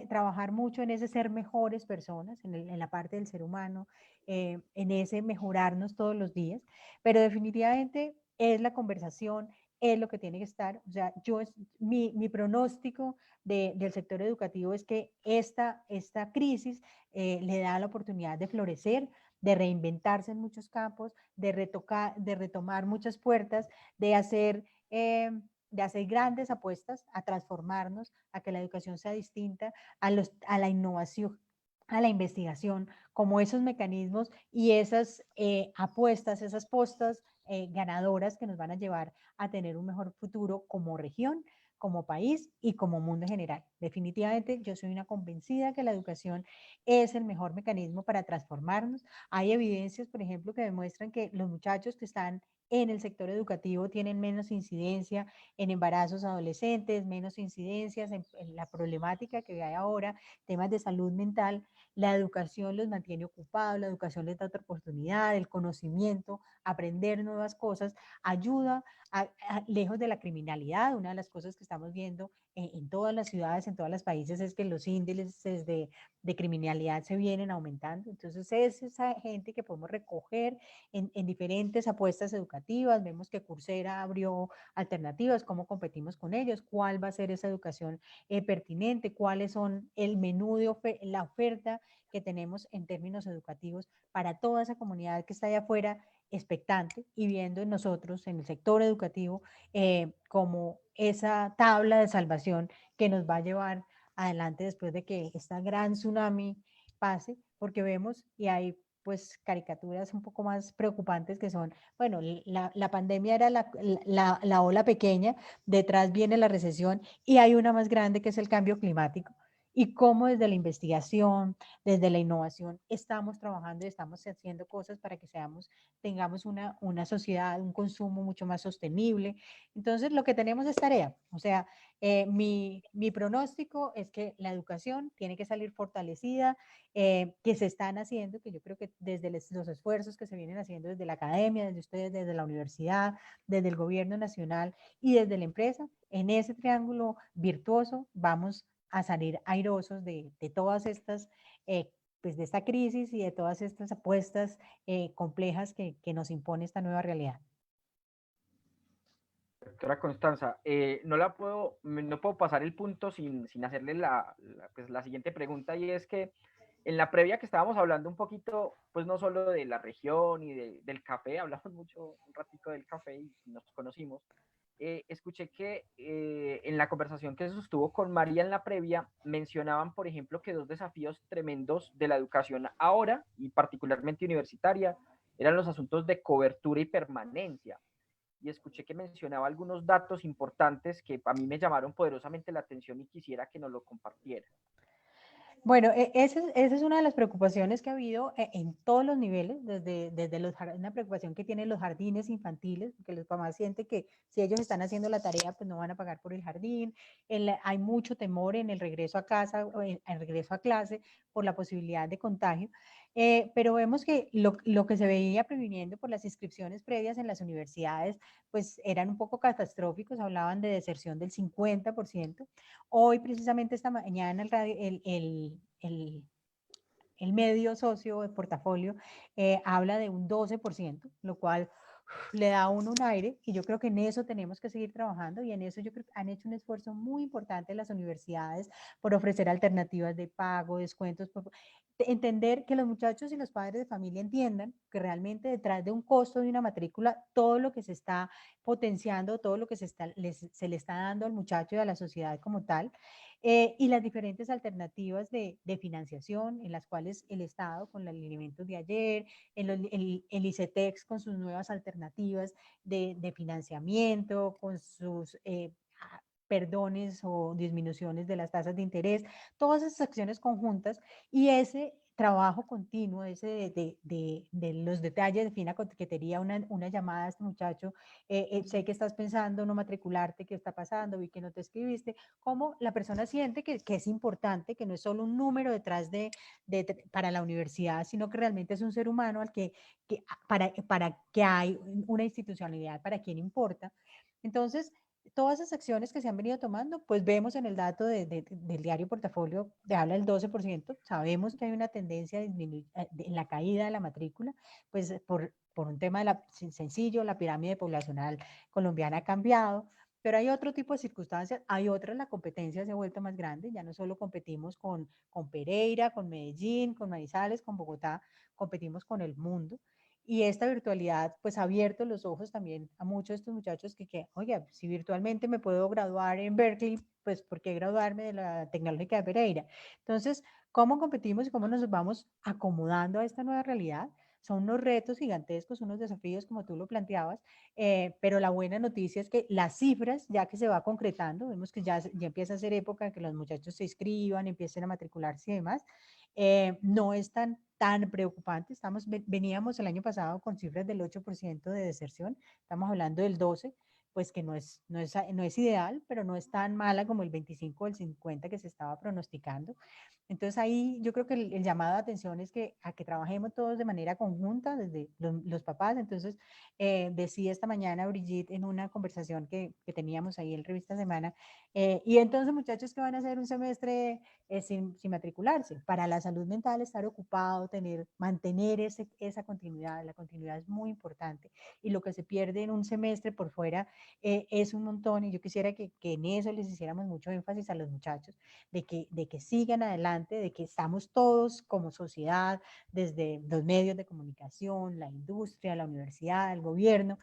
trabajar mucho en ese ser mejores personas, en la parte del ser humano, en ese mejorarnos todos los días, pero definitivamente es la conversación, es lo que tiene que estar. O sea, mi pronóstico del sector educativo es que esta crisis le da la oportunidad de florecer, de reinventarse en muchos campos, de retomar muchas puertas, de hacer grandes apuestas, a transformarnos, a que la educación sea distinta, a la innovación, a la investigación, como esos mecanismos y esas apuestas, esas postas ganadoras que nos van a llevar a tener un mejor futuro como región, como país y como mundo en general. Definitivamente yo soy una convencida que la educación es el mejor mecanismo para transformarnos. Hay evidencias, por ejemplo, que demuestran que los muchachos que están en el sector educativo tienen menos incidencia en embarazos adolescentes, menos incidencias en la problemática que hay ahora, temas de salud mental. La educación los mantiene ocupados, la educación les da otra oportunidad, el conocimiento, aprender nuevas cosas, ayuda lejos de la criminalidad. Una de las cosas que estamos viendo en todas las ciudades, en todos los países, es que los índices de criminalidad se vienen aumentando. Entonces es esa gente que podemos recoger en diferentes apuestas educativas. Vemos que Coursera abrió alternativas, cómo competimos con ellos, cuál va a ser esa educación pertinente, cuáles son el menú la oferta que tenemos en términos educativos para toda esa comunidad que está allá afuera expectante y viendo en nosotros, en el sector educativo, como esa tabla de salvación que nos va a llevar adelante después de que esta gran tsunami pase, porque vemos y hay pues caricaturas un poco más preocupantes que son, bueno, la pandemia era la ola pequeña, detrás viene la recesión y hay una más grande que es el cambio climático. Y cómo desde la investigación, desde la innovación, estamos trabajando y estamos haciendo cosas para que tengamos una sociedad, un consumo mucho más sostenible. Entonces, lo que tenemos es tarea. O sea, mi pronóstico es que la educación tiene que salir fortalecida, que se están haciendo, que yo creo que desde los esfuerzos que se vienen haciendo desde la academia, desde ustedes, desde la universidad, desde el gobierno nacional y desde la empresa, en ese triángulo virtuoso vamos a salir airosos de todas estas, pues de esta crisis y de todas estas apuestas complejas que nos impone esta nueva realidad. Doctora Constanza, no puedo pasar el punto sin hacerle pues la siguiente pregunta, y es que en la previa que estábamos hablando un poquito, pues no solo de la región y del café, hablamos mucho, un ratito del café y nos conocimos. Escuché que en la conversación que se sostuvo con María en la previa, mencionaban, por ejemplo, que dos desafíos tremendos de la educación ahora, y particularmente universitaria, eran los asuntos de cobertura y permanencia. Y escuché que mencionaba algunos datos importantes que a mí me llamaron poderosamente la atención y quisiera que nos lo compartiera. Bueno, esa es una de las preocupaciones que ha habido en todos los niveles, desde una preocupación que tienen los jardines infantiles, porque los papás sienten que si ellos están haciendo la tarea, pues no van a pagar por el jardín. Hay mucho temor en el regreso a casa, o en el regreso a clase, por la posibilidad de contagio. Pero vemos que lo que se veía previniendo por las inscripciones previas en las universidades, pues eran un poco catastróficos, hablaban de deserción del 50%. Hoy, precisamente esta mañana, el medio socio de portafolio habla de un 12%, lo cual le da a uno un aire, y yo creo que en eso tenemos que seguir trabajando, y en eso yo creo que han hecho un esfuerzo muy importante las universidades por ofrecer alternativas de pago, descuentos, entender que los muchachos y los padres de familia entiendan que realmente detrás de un costo de una matrícula, todo lo que se está potenciando, todo lo que se le está dando al muchacho y a la sociedad como tal, y las diferentes alternativas de financiación en las cuales el Estado, con los alimentos de ayer, el ICETEX con sus nuevas alternativas de financiamiento, con sus perdones o disminuciones de las tasas de interés, todas esas acciones conjuntas y ese trabajo continuo, ese de los detalles de fina coquetería, una llamada a este muchacho, sé que estás pensando no matricularte, ¿qué está pasando? Vi que no te escribiste, cómo la persona siente que es importante, que no es solo un número detrás para la universidad, sino que realmente es un ser humano al para que hay una institucionalidad para quien importa. Entonces, todas esas acciones que se han venido tomando, pues vemos en el dato del diario Portafolio, de habla del 12%, sabemos que hay una tendencia en la caída de la matrícula, pues por un tema sencillo, la pirámide poblacional colombiana ha cambiado, pero hay otro tipo de circunstancias, hay otras, la competencia se ha vuelto más grande, ya no solo competimos con Pereira, con Medellín, con Manizales, con Bogotá, competimos con el mundo. Y esta virtualidad pues ha abierto los ojos también a muchos de estos muchachos oye, si virtualmente me puedo graduar en Berkeley, pues ¿por qué graduarme de la Tecnológica de Pereira? Entonces, ¿cómo competimos y cómo nos vamos acomodando a esta nueva realidad? Son unos retos gigantescos, unos desafíos como tú lo planteabas, pero la buena noticia es que las cifras, ya que se va concretando, vemos que ya empieza a ser época de que los muchachos se inscriban, empiecen a matricularse y demás, no es tan preocupante. Veníamos el año pasado con cifras del 8% de deserción, estamos hablando del 12%, pues que no es ideal, pero no es tan mala como el 25 o el 50 que se estaba pronosticando. Entonces ahí yo creo que el llamado de atención es a que trabajemos todos de manera conjunta, desde los papás. Entonces decía esta mañana Brigitte en una conversación que teníamos ahí en Revista Semana, y entonces muchachos que van a hacer un semestre sin matricularse, para la salud mental estar ocupado, mantener esa continuidad, la continuidad es muy importante, y lo que se pierde en un semestre por fuera es un montón, y yo quisiera que en eso les hiciéramos mucho énfasis a los muchachos, de que sigan adelante, de que estamos todos como sociedad, desde los medios de comunicación, la industria, la universidad, el gobierno,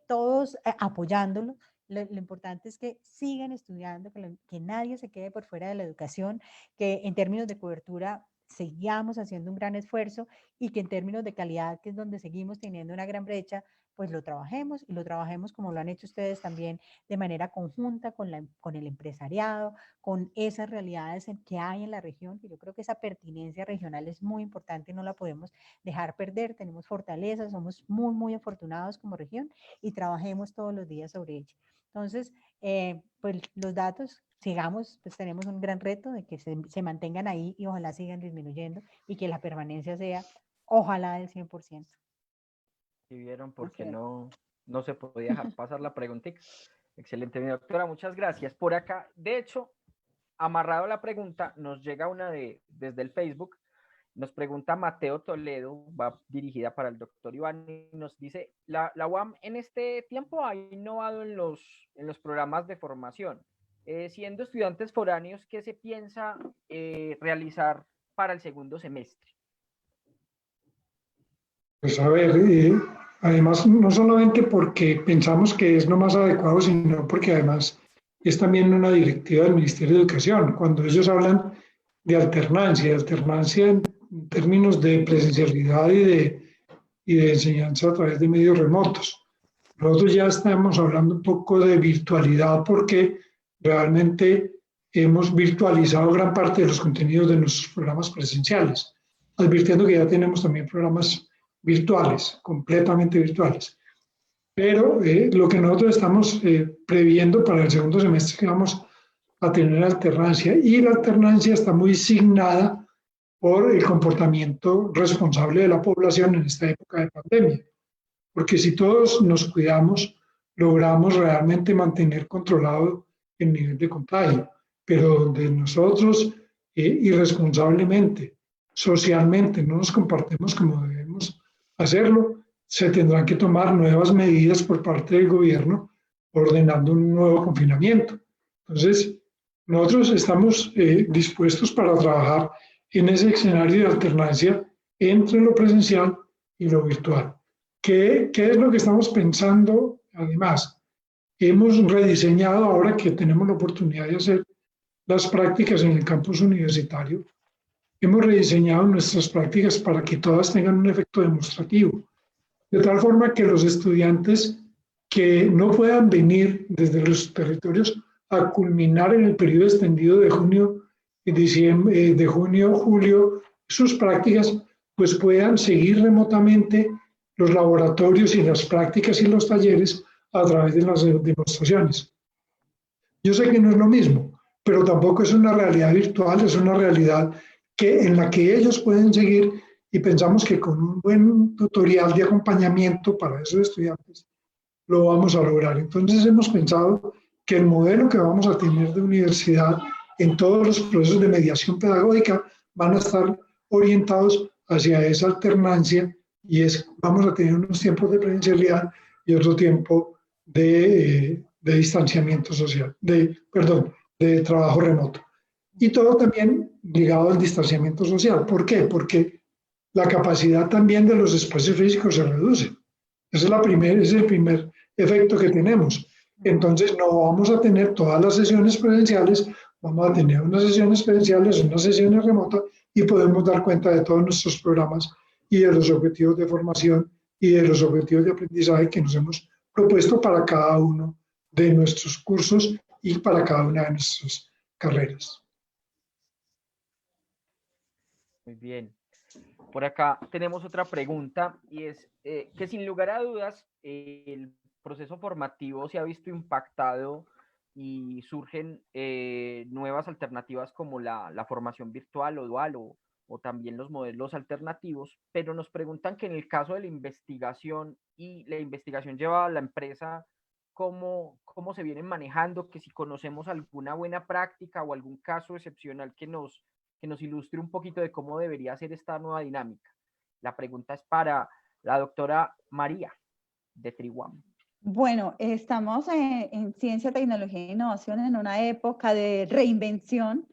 todos apoyándolo. Lo importante es que sigan estudiando, que nadie se quede por fuera de la educación, que en términos de cobertura sigamos haciendo un gran esfuerzo y que en términos de calidad, que es donde seguimos teniendo una gran brecha, pues lo trabajemos, y lo trabajemos como lo han hecho ustedes también, de manera conjunta con el empresariado, con esas realidades que hay en la región, que yo creo que esa pertinencia regional es muy importante y no la podemos dejar perder. Tenemos fortalezas, somos muy, muy afortunados como región, y trabajemos todos los días sobre ello. Entonces, pues los datos, sigamos, pues tenemos un gran reto de que se mantengan ahí y ojalá sigan disminuyendo y que la permanencia sea, ojalá, del 100%. Si vieron, porque no se podía dejar pasar la preguntita. Excelente, mi doctora, muchas gracias. Por acá, de hecho, amarrado a la pregunta, nos llega una desde el Facebook, nos pregunta Mateo Toledo, va dirigida para el doctor Iván, y nos dice, la UAM en este tiempo ha innovado en los programas de formación. Siendo estudiantes foráneos, ¿qué se piensa realizar para el segundo semestre? Pues a ver, además no solamente porque pensamos que es lo más adecuado, sino porque además es también una directiva del Ministerio de Educación. Cuando ellos hablan de alternancia en términos de presencialidad y de enseñanza a través de medios remotos. Nosotros ya estamos hablando un poco de virtualidad porque realmente hemos virtualizado gran parte de los contenidos de nuestros programas presenciales, advirtiendo que ya tenemos también programas virtuales, completamente virtuales. Pero lo que nosotros estamos previendo para el segundo semestre es que vamos a tener alternancia, y la alternancia está muy signada por el comportamiento responsable de la población en esta época de pandemia. Porque si todos nos cuidamos, logramos realmente mantener controlado el nivel de contagio. Pero donde nosotros irresponsablemente, socialmente, no nos compartimos como debemos hacerlo, se tendrán que tomar nuevas medidas por parte del gobierno ordenando un nuevo confinamiento. Entonces, nosotros estamos dispuestos para trabajar en ese escenario de alternancia entre lo presencial y lo virtual. ¿Qué es lo que estamos pensando? Además, hemos rediseñado, ahora que tenemos la oportunidad de hacer las prácticas en el campus universitario, hemos rediseñado nuestras prácticas para que todas tengan un efecto demostrativo, de tal forma que los estudiantes que no puedan venir desde los territorios a culminar en el periodo extendido de junio, julio, sus prácticas, pues puedan seguir remotamente los laboratorios y las prácticas y los talleres a través de las demostraciones. Yo sé que no es lo mismo, pero tampoco es una realidad virtual, es una realidad en la que ellos pueden seguir, y pensamos que con un buen tutorial de acompañamiento para esos estudiantes lo vamos a lograr. Entonces hemos pensado que el modelo que vamos a tener de universidad en todos los procesos de mediación pedagógica van a estar orientados hacia esa alternancia, y vamos a tener unos tiempos de presencialidad y otro tiempo de distanciamiento social, de trabajo remoto. Y todo también ligado al distanciamiento social. ¿Por qué? Porque la capacidad también de los espacios físicos se reduce. Ese es el primer efecto que tenemos. Entonces no vamos a tener todas las sesiones presenciales, vamos a tener unas sesiones presenciales, unas sesiones remotas, y podemos dar cuenta de todos nuestros programas y de los objetivos de formación y de los objetivos de aprendizaje que nos hemos propuesto para cada uno de nuestros cursos y para cada una de nuestras carreras. Muy bien. Por acá tenemos otra pregunta, y es que sin lugar a dudas el proceso formativo se ha visto impactado y surgen nuevas alternativas como la formación virtual o dual, o también los modelos alternativos, pero nos preguntan que en el caso de la investigación, y la investigación lleva a la empresa, cómo se vienen manejando, que si conocemos alguna buena práctica o algún caso excepcional que nos ilustre un poquito de cómo debería ser esta nueva dinámica. La pregunta es para la doctora María de Triwam. Bueno, estamos en ciencia, tecnología e innovación en una época de reinvención.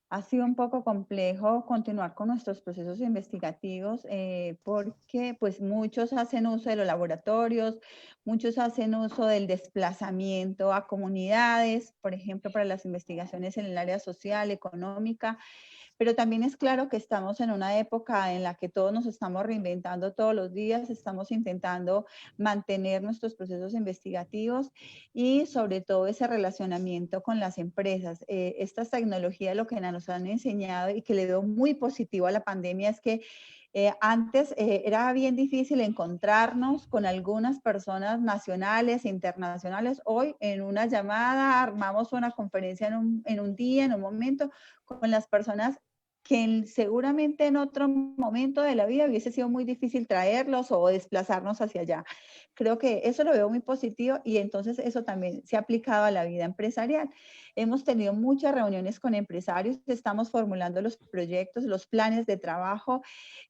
Ha sido un poco complejo continuar con nuestros procesos investigativos porque pues muchos hacen uso de los laboratorios, muchos hacen uso del desplazamiento a comunidades, por ejemplo, para las investigaciones en el área social, económica. Pero también es claro que estamos en una época en la que todos nos estamos reinventando todos los días, estamos intentando mantener nuestros procesos investigativos y sobre todo ese relacionamiento con las empresas. Estas tecnologías lo que nos han enseñado y que le veo muy positivo a la pandemia es que antes era bien difícil encontrarnos con algunas personas nacionales e internacionales. Hoy en una llamada armamos una conferencia en un día, en un momento, con las personas que seguramente en otro momento de la vida hubiese sido muy difícil traerlos o desplazarnos hacia allá. Creo que eso lo veo muy positivo, y entonces eso también se ha aplicado a la vida empresarial. Hemos tenido muchas reuniones con empresarios, estamos formulando los proyectos, los planes de trabajo.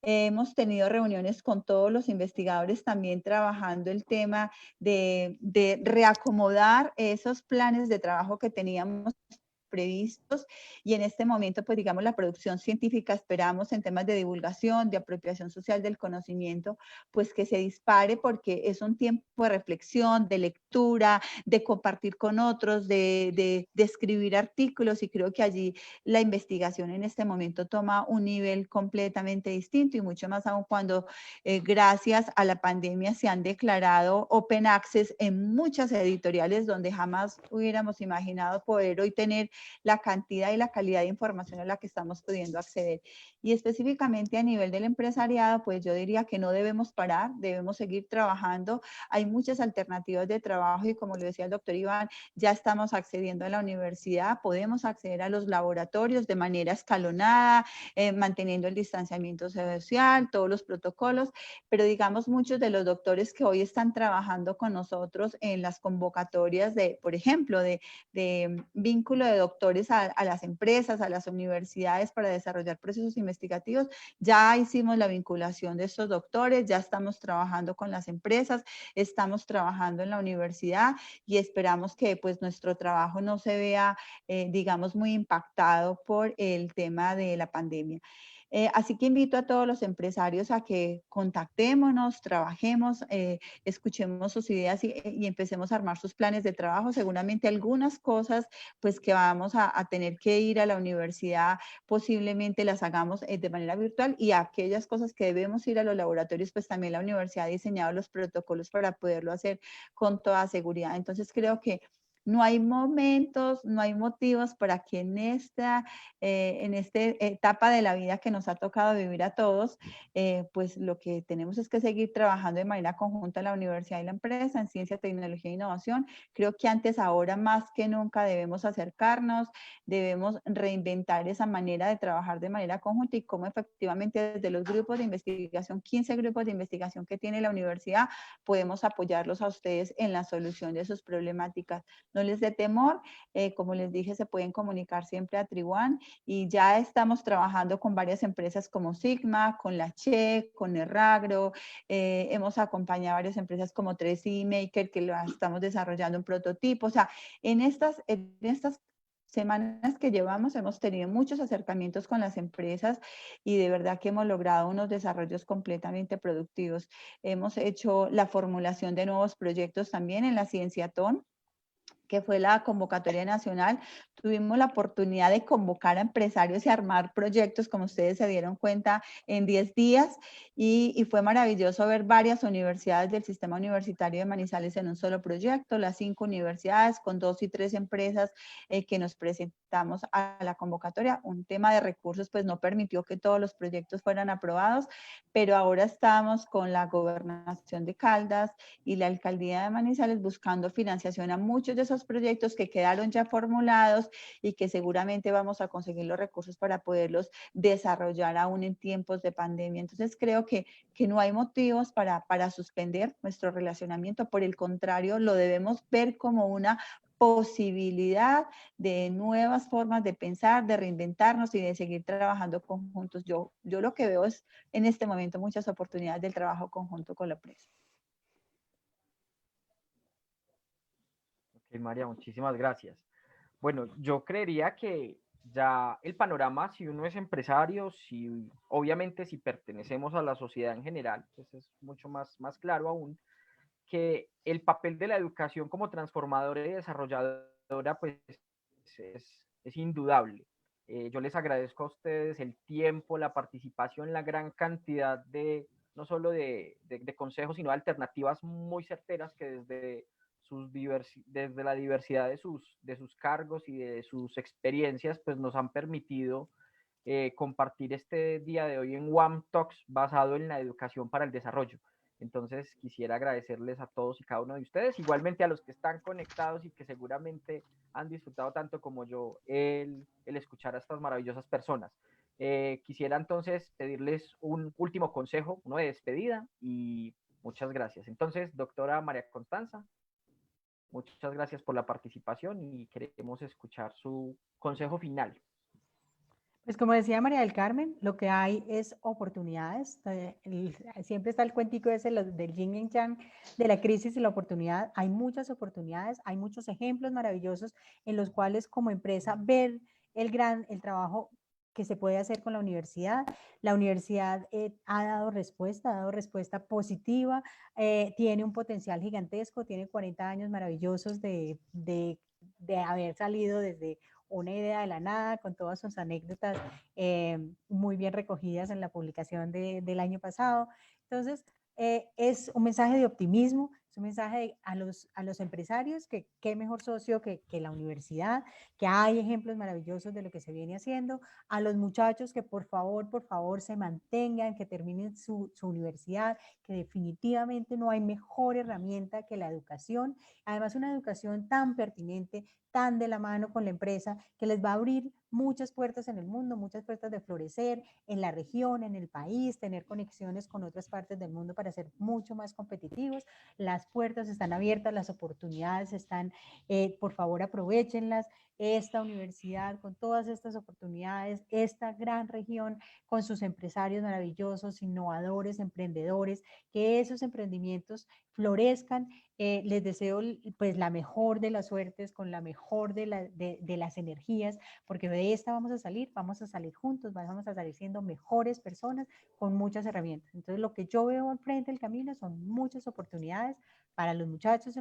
Hemos tenido reuniones con todos los investigadores también trabajando el tema de reacomodar esos planes de trabajo que teníamos previstos, y en este momento, pues digamos, la producción científica esperamos en temas de divulgación, de apropiación social del conocimiento, pues que se dispare, porque es un tiempo de reflexión, de lectura, de compartir con otros, de escribir artículos, y creo que allí la investigación en este momento toma un nivel completamente distinto, y mucho más aún cuando gracias a la pandemia se han declarado open access en muchas editoriales donde jamás hubiéramos imaginado poder hoy tener la cantidad y la calidad de información a la que estamos pudiendo acceder. Y específicamente a nivel del empresariado, pues yo diría que no debemos parar, debemos seguir trabajando. Hay muchas alternativas de trabajo, y como lo decía el doctor Iván, ya estamos accediendo a la universidad, podemos acceder a los laboratorios de manera escalonada, manteniendo el distanciamiento social, todos los protocolos, pero digamos muchos de los doctores que hoy están trabajando con nosotros en las convocatorias de, por ejemplo, de vínculo de doctorado doctores a las empresas, a las universidades para desarrollar procesos investigativos. Ya hicimos la vinculación de estos doctores, ya estamos trabajando con las empresas, estamos trabajando en la universidad y esperamos que pues nuestro trabajo no se vea, digamos, muy impactado por el tema de la pandemia. Así que invito a todos los empresarios a que contactémonos, trabajemos, escuchemos sus ideas y empecemos a armar sus planes de trabajo. Seguramente algunas cosas pues que vamos a tener que ir a la universidad posiblemente las hagamos de manera virtual, y aquellas cosas que debemos ir a los laboratorios pues también la universidad ha diseñado los protocolos para poderlo hacer con toda seguridad. Entonces creo que no hay momentos, no hay motivos para que en esta etapa de la vida que nos ha tocado vivir a todos, pues lo que tenemos es que seguir trabajando de manera conjunta en la universidad y la empresa, en ciencia, tecnología e innovación. Creo que antes, ahora más que nunca debemos acercarnos, debemos reinventar esa manera de trabajar de manera conjunta y cómo efectivamente desde los grupos de investigación, 15 grupos de investigación que tiene la universidad, podemos apoyarlos a ustedes en la solución de sus problemáticas. No les dé temor, como les dije, se pueden comunicar siempre a Triwan y ya estamos trabajando con varias empresas como Sigma, con la CHE, con Erragro, hemos acompañado a varias empresas como 3D Maker que lo estamos desarrollando un prototipo. O sea, en estas semanas que llevamos hemos tenido muchos acercamientos con las empresas y de verdad que hemos logrado unos desarrollos completamente productivos. Hemos hecho la formulación de nuevos proyectos también en la Cienciatón, que fue la convocatoria nacional. Tuvimos la oportunidad de convocar a empresarios y armar proyectos, como ustedes se dieron cuenta, en 10 días y fue maravilloso ver varias universidades del sistema universitario de Manizales en un solo proyecto, las 5 universidades con 2 y 3 empresas que nos presentamos a la convocatoria. Un tema de recursos pues no permitió que todos los proyectos fueran aprobados, pero ahora estamos con la gobernación de Caldas y la alcaldía de Manizales buscando financiación a muchos de esos proyectos que quedaron ya formulados y que seguramente vamos a conseguir los recursos para poderlos desarrollar aún en tiempos de pandemia. Entonces creo que no hay motivos para suspender nuestro relacionamiento. Por el contrario, lo debemos ver como una posibilidad de nuevas formas de pensar, de reinventarnos y de seguir trabajando conjuntos. Yo lo que veo es en este momento muchas oportunidades del trabajo conjunto con la empresa. Ok, María, muchísimas gracias. Bueno, yo creería que ya el panorama, si uno es empresario, si obviamente si pertenecemos a la sociedad en general, pues es mucho más claro aún que el papel de la educación como transformadora y desarrolladora pues es indudable. Yo les agradezco a ustedes el tiempo, la participación, la gran cantidad de, no solo de consejos, sino de alternativas muy certeras que desde la diversidad de sus cargos y de sus experiencias, pues nos han permitido compartir este día de hoy en WAM Talks basado en la educación para el desarrollo. Entonces quisiera agradecerles a todos y cada uno de ustedes, igualmente a los que están conectados y que seguramente han disfrutado tanto como yo el escuchar a estas maravillosas personas. Quisiera entonces pedirles un último consejo, uno de despedida y muchas gracias. Entonces, doctora María Constanza, muchas gracias por la participación y queremos escuchar su consejo final. Pues como decía María del Carmen, lo que hay es oportunidades. Siempre está el cuentico ese del yin y yang, de la crisis y la oportunidad. Hay muchas oportunidades, hay muchos ejemplos maravillosos en los cuales como empresa ver el trabajo que se puede hacer con la universidad. La universidad ha dado respuesta positiva, tiene un potencial gigantesco, tiene 40 años maravillosos de haber salido desde una idea de la nada, con todas sus anécdotas muy bien recogidas en la publicación del año pasado. Entonces, es un mensaje de optimismo, es un mensaje a los empresarios, que qué mejor socio que la universidad, que hay ejemplos maravillosos de lo que se viene haciendo, a los muchachos que por favor se mantengan, que terminen su universidad, que definitivamente no hay mejor herramienta que la educación, además una educación tan pertinente, tan de la mano con la empresa, que les va a abrir muchas puertas en el mundo, muchas puertas de florecer en la región, en el país, tener conexiones con otras partes del mundo para ser mucho más competitivos. Las puertas están abiertas, las oportunidades están, por favor aprovechenlas. esta universidad con todas estas oportunidades, esta gran región con sus empresarios maravillosos, innovadores, emprendedores, que esos emprendimientos florezcan. Les deseo pues la mejor de las suertes, con la mejor de las energías, porque de esta vamos a salir juntos, vamos a salir siendo mejores personas con muchas herramientas. Entonces lo que yo veo al frente del camino son muchas oportunidades para los muchachos,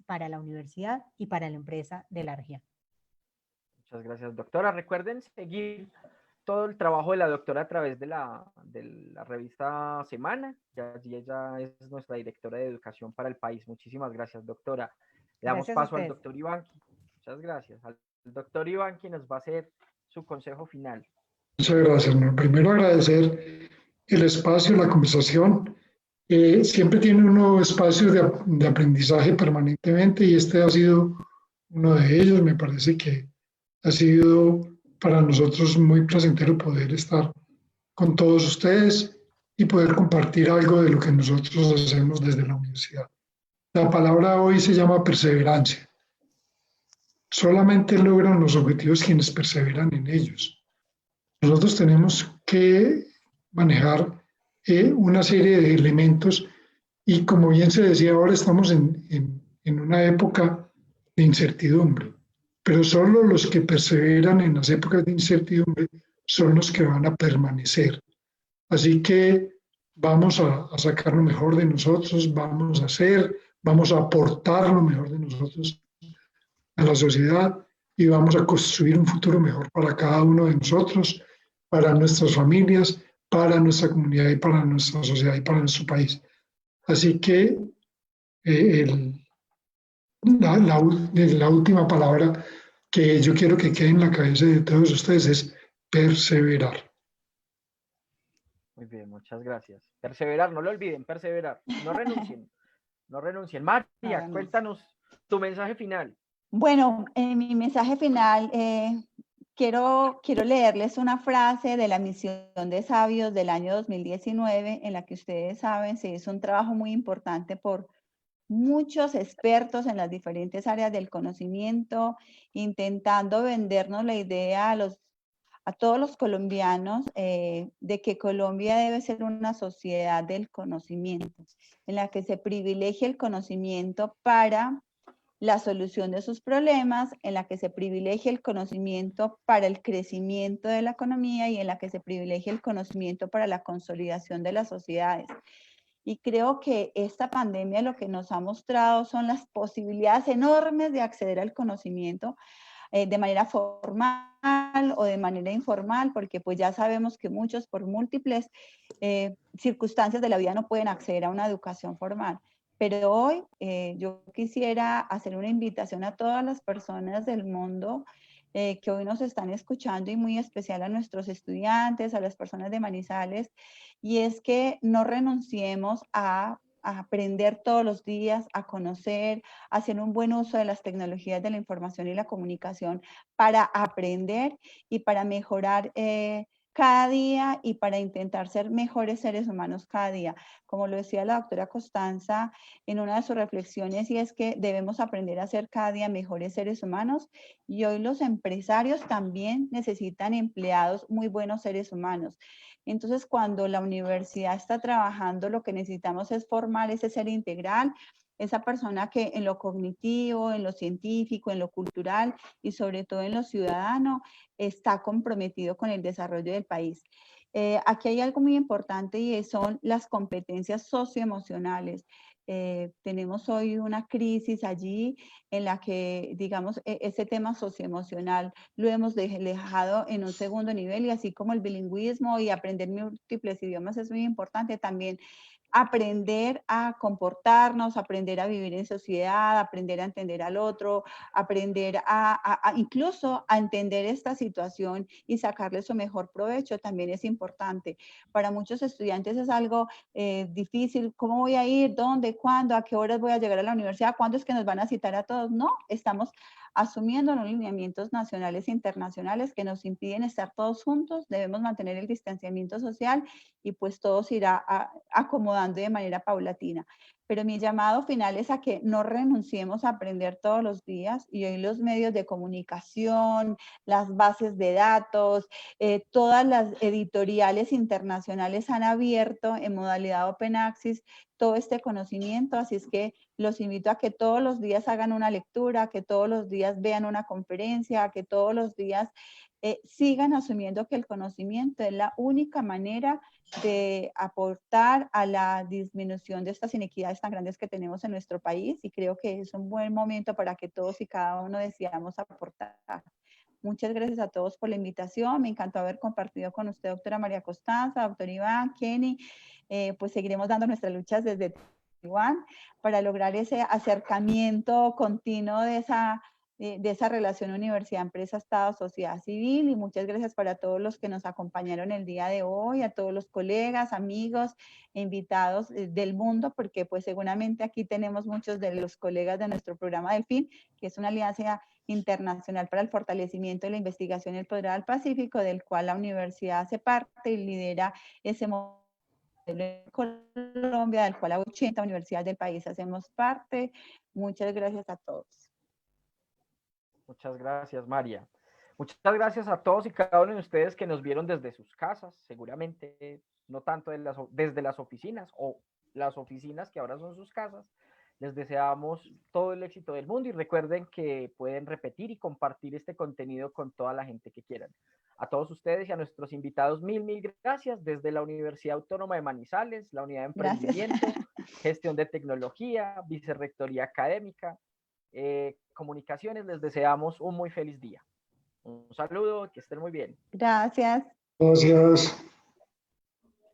para la universidad y para la empresa de la región. Muchas gracias, doctora. Recuerden seguir todo el trabajo de la doctora a través de la revista Semana. Ella es nuestra directora de educación para el país. Muchísimas gracias, doctora. Le damos paso al doctor Iván. Muchas gracias. Al doctor Iván, quien nos va a hacer su consejo final. Muchas gracias. Primero agradecer el espacio, la conversación. Siempre tiene uno espacios de aprendizaje permanentemente y este ha sido uno de ellos. Me parece que ha sido para nosotros muy placentero poder estar con todos ustedes y poder compartir algo de lo que nosotros hacemos desde la universidad. La palabra hoy se llama perseverancia. Solamente logran los objetivos quienes perseveran en ellos. Nosotros tenemos que manejar una serie de elementos y, como bien se decía, ahora estamos en una época de incertidumbre, pero solo los que perseveran en las épocas de incertidumbre son los que van a permanecer. Así que vamos a sacar lo mejor de nosotros, vamos a aportar lo mejor de nosotros a la sociedad y vamos a construir un futuro mejor para cada uno de nosotros, para nuestras familias, para nuestra comunidad y para nuestra sociedad y para nuestro país. Así que la última palabra que yo quiero que quede en la cabeza de todos ustedes es perseverar. Muy bien, muchas gracias. Perseverar, no lo olviden, perseverar. No renuncien, no renuncien. María, cuéntanos tu mensaje final. Bueno, mi mensaje final, quiero leerles una frase de la Misión de Sabios del año 2019, en la que ustedes saben se hizo un trabajo muy importante por muchos expertos en las diferentes áreas del conocimiento, intentando vendernos la idea a todos los colombianos de que Colombia debe ser una sociedad del conocimiento, en la que se privilegie el conocimiento para la solución de sus problemas, en la que se privilegie el conocimiento para el crecimiento de la economía y en la que se privilegie el conocimiento para la consolidación de las sociedades. Y creo que esta pandemia lo que nos ha mostrado son las posibilidades enormes de acceder al conocimiento de manera formal o de manera informal, porque pues ya sabemos que muchos por múltiples circunstancias de la vida no pueden acceder a una educación formal. Pero hoy yo quisiera hacer una invitación a todas las personas del mundo que hoy nos están escuchando y muy especial a nuestros estudiantes, a las personas de Manizales, y es que no renunciemos a aprender todos los días, a conocer, a hacer un buen uso de las tecnologías de la información y la comunicación para aprender y para mejorar cada día y para intentar ser mejores seres humanos cada día. Como lo decía la doctora Costanza en una de sus reflexiones, y es que debemos aprender a ser cada día mejores seres humanos, y hoy los empresarios también necesitan empleados muy buenos seres humanos. Entonces, cuando la universidad está trabajando, lo que necesitamos es formar ese ser integral, esa persona que en lo cognitivo, en lo científico, en lo cultural y sobre todo en lo ciudadano está comprometido con el desarrollo del país. Aquí hay algo muy importante y son las competencias socioemocionales. Tenemos hoy una crisis allí en la que, digamos, ese tema socioemocional lo hemos dejado en un segundo nivel, y así como el bilingüismo y aprender múltiples idiomas es muy importante, también aprender a comportarnos, aprender a vivir en sociedad, aprender a entender al otro, aprender incluso a entender esta situación y sacarle su mejor provecho también es importante. Para muchos estudiantes es algo difícil. ¿Cómo voy a ir? ¿Dónde? ¿Cuándo? ¿A qué horas voy a llegar a la universidad? ¿Cuándo es que nos van a citar a todos? No, estamos asumiendo los lineamientos nacionales e internacionales que nos impiden estar todos juntos. Debemos mantener el distanciamiento social y pues todo se irá acomodando de manera paulatina. pero mi llamado final es a que no renunciemos a aprender todos los días, y hoy los medios de comunicación, las bases de datos, todas las editoriales internacionales han abierto en modalidad Open Access todo este conocimiento, así es que los invito a que todos los días hagan una lectura, que todos los días vean una conferencia, que todos los días sigan asumiendo que el conocimiento es la única manera de aportar a la disminución de estas inequidades tan grandes que tenemos en nuestro país, y creo que es un buen momento para que todos y cada uno decidamos aportar. Muchas gracias a todos por la invitación. Me encantó haber compartido con usted, doctora María Costanza, doctor Iván, Kenny. Pues seguiremos dando nuestras luchas desde Taiwán para lograr ese acercamiento continuo de esa relación universidad-empresa, Estado, sociedad civil. Y muchas gracias para todos los que nos acompañaron el día de hoy, a todos los colegas, amigos e invitados del mundo, porque pues seguramente aquí tenemos muchos de los colegas de nuestro programa Delfín, que es una alianza internacional para el fortalecimiento de la investigación y el poder al Pacífico, del cual la universidad hace parte y lidera ese modelo en Colombia, del cual 80 universidades del país hacemos parte. Muchas gracias a todos. Muchas gracias, María. Muchas gracias a todos y cada uno de ustedes que nos vieron desde sus casas, seguramente no tanto desde las oficinas o las oficinas que ahora son sus casas. Les deseamos todo el éxito del mundo y recuerden que pueden repetir y compartir este contenido con toda la gente que quieran. A todos ustedes y a nuestros invitados, mil gracias desde la Universidad Autónoma de Manizales, la Unidad de Emprendimiento, Gestión de Tecnología, Vicerrectoría Académica, Comunicaciones. Les deseamos un muy feliz día. Un saludo, que estén muy bien. Gracias. Gracias.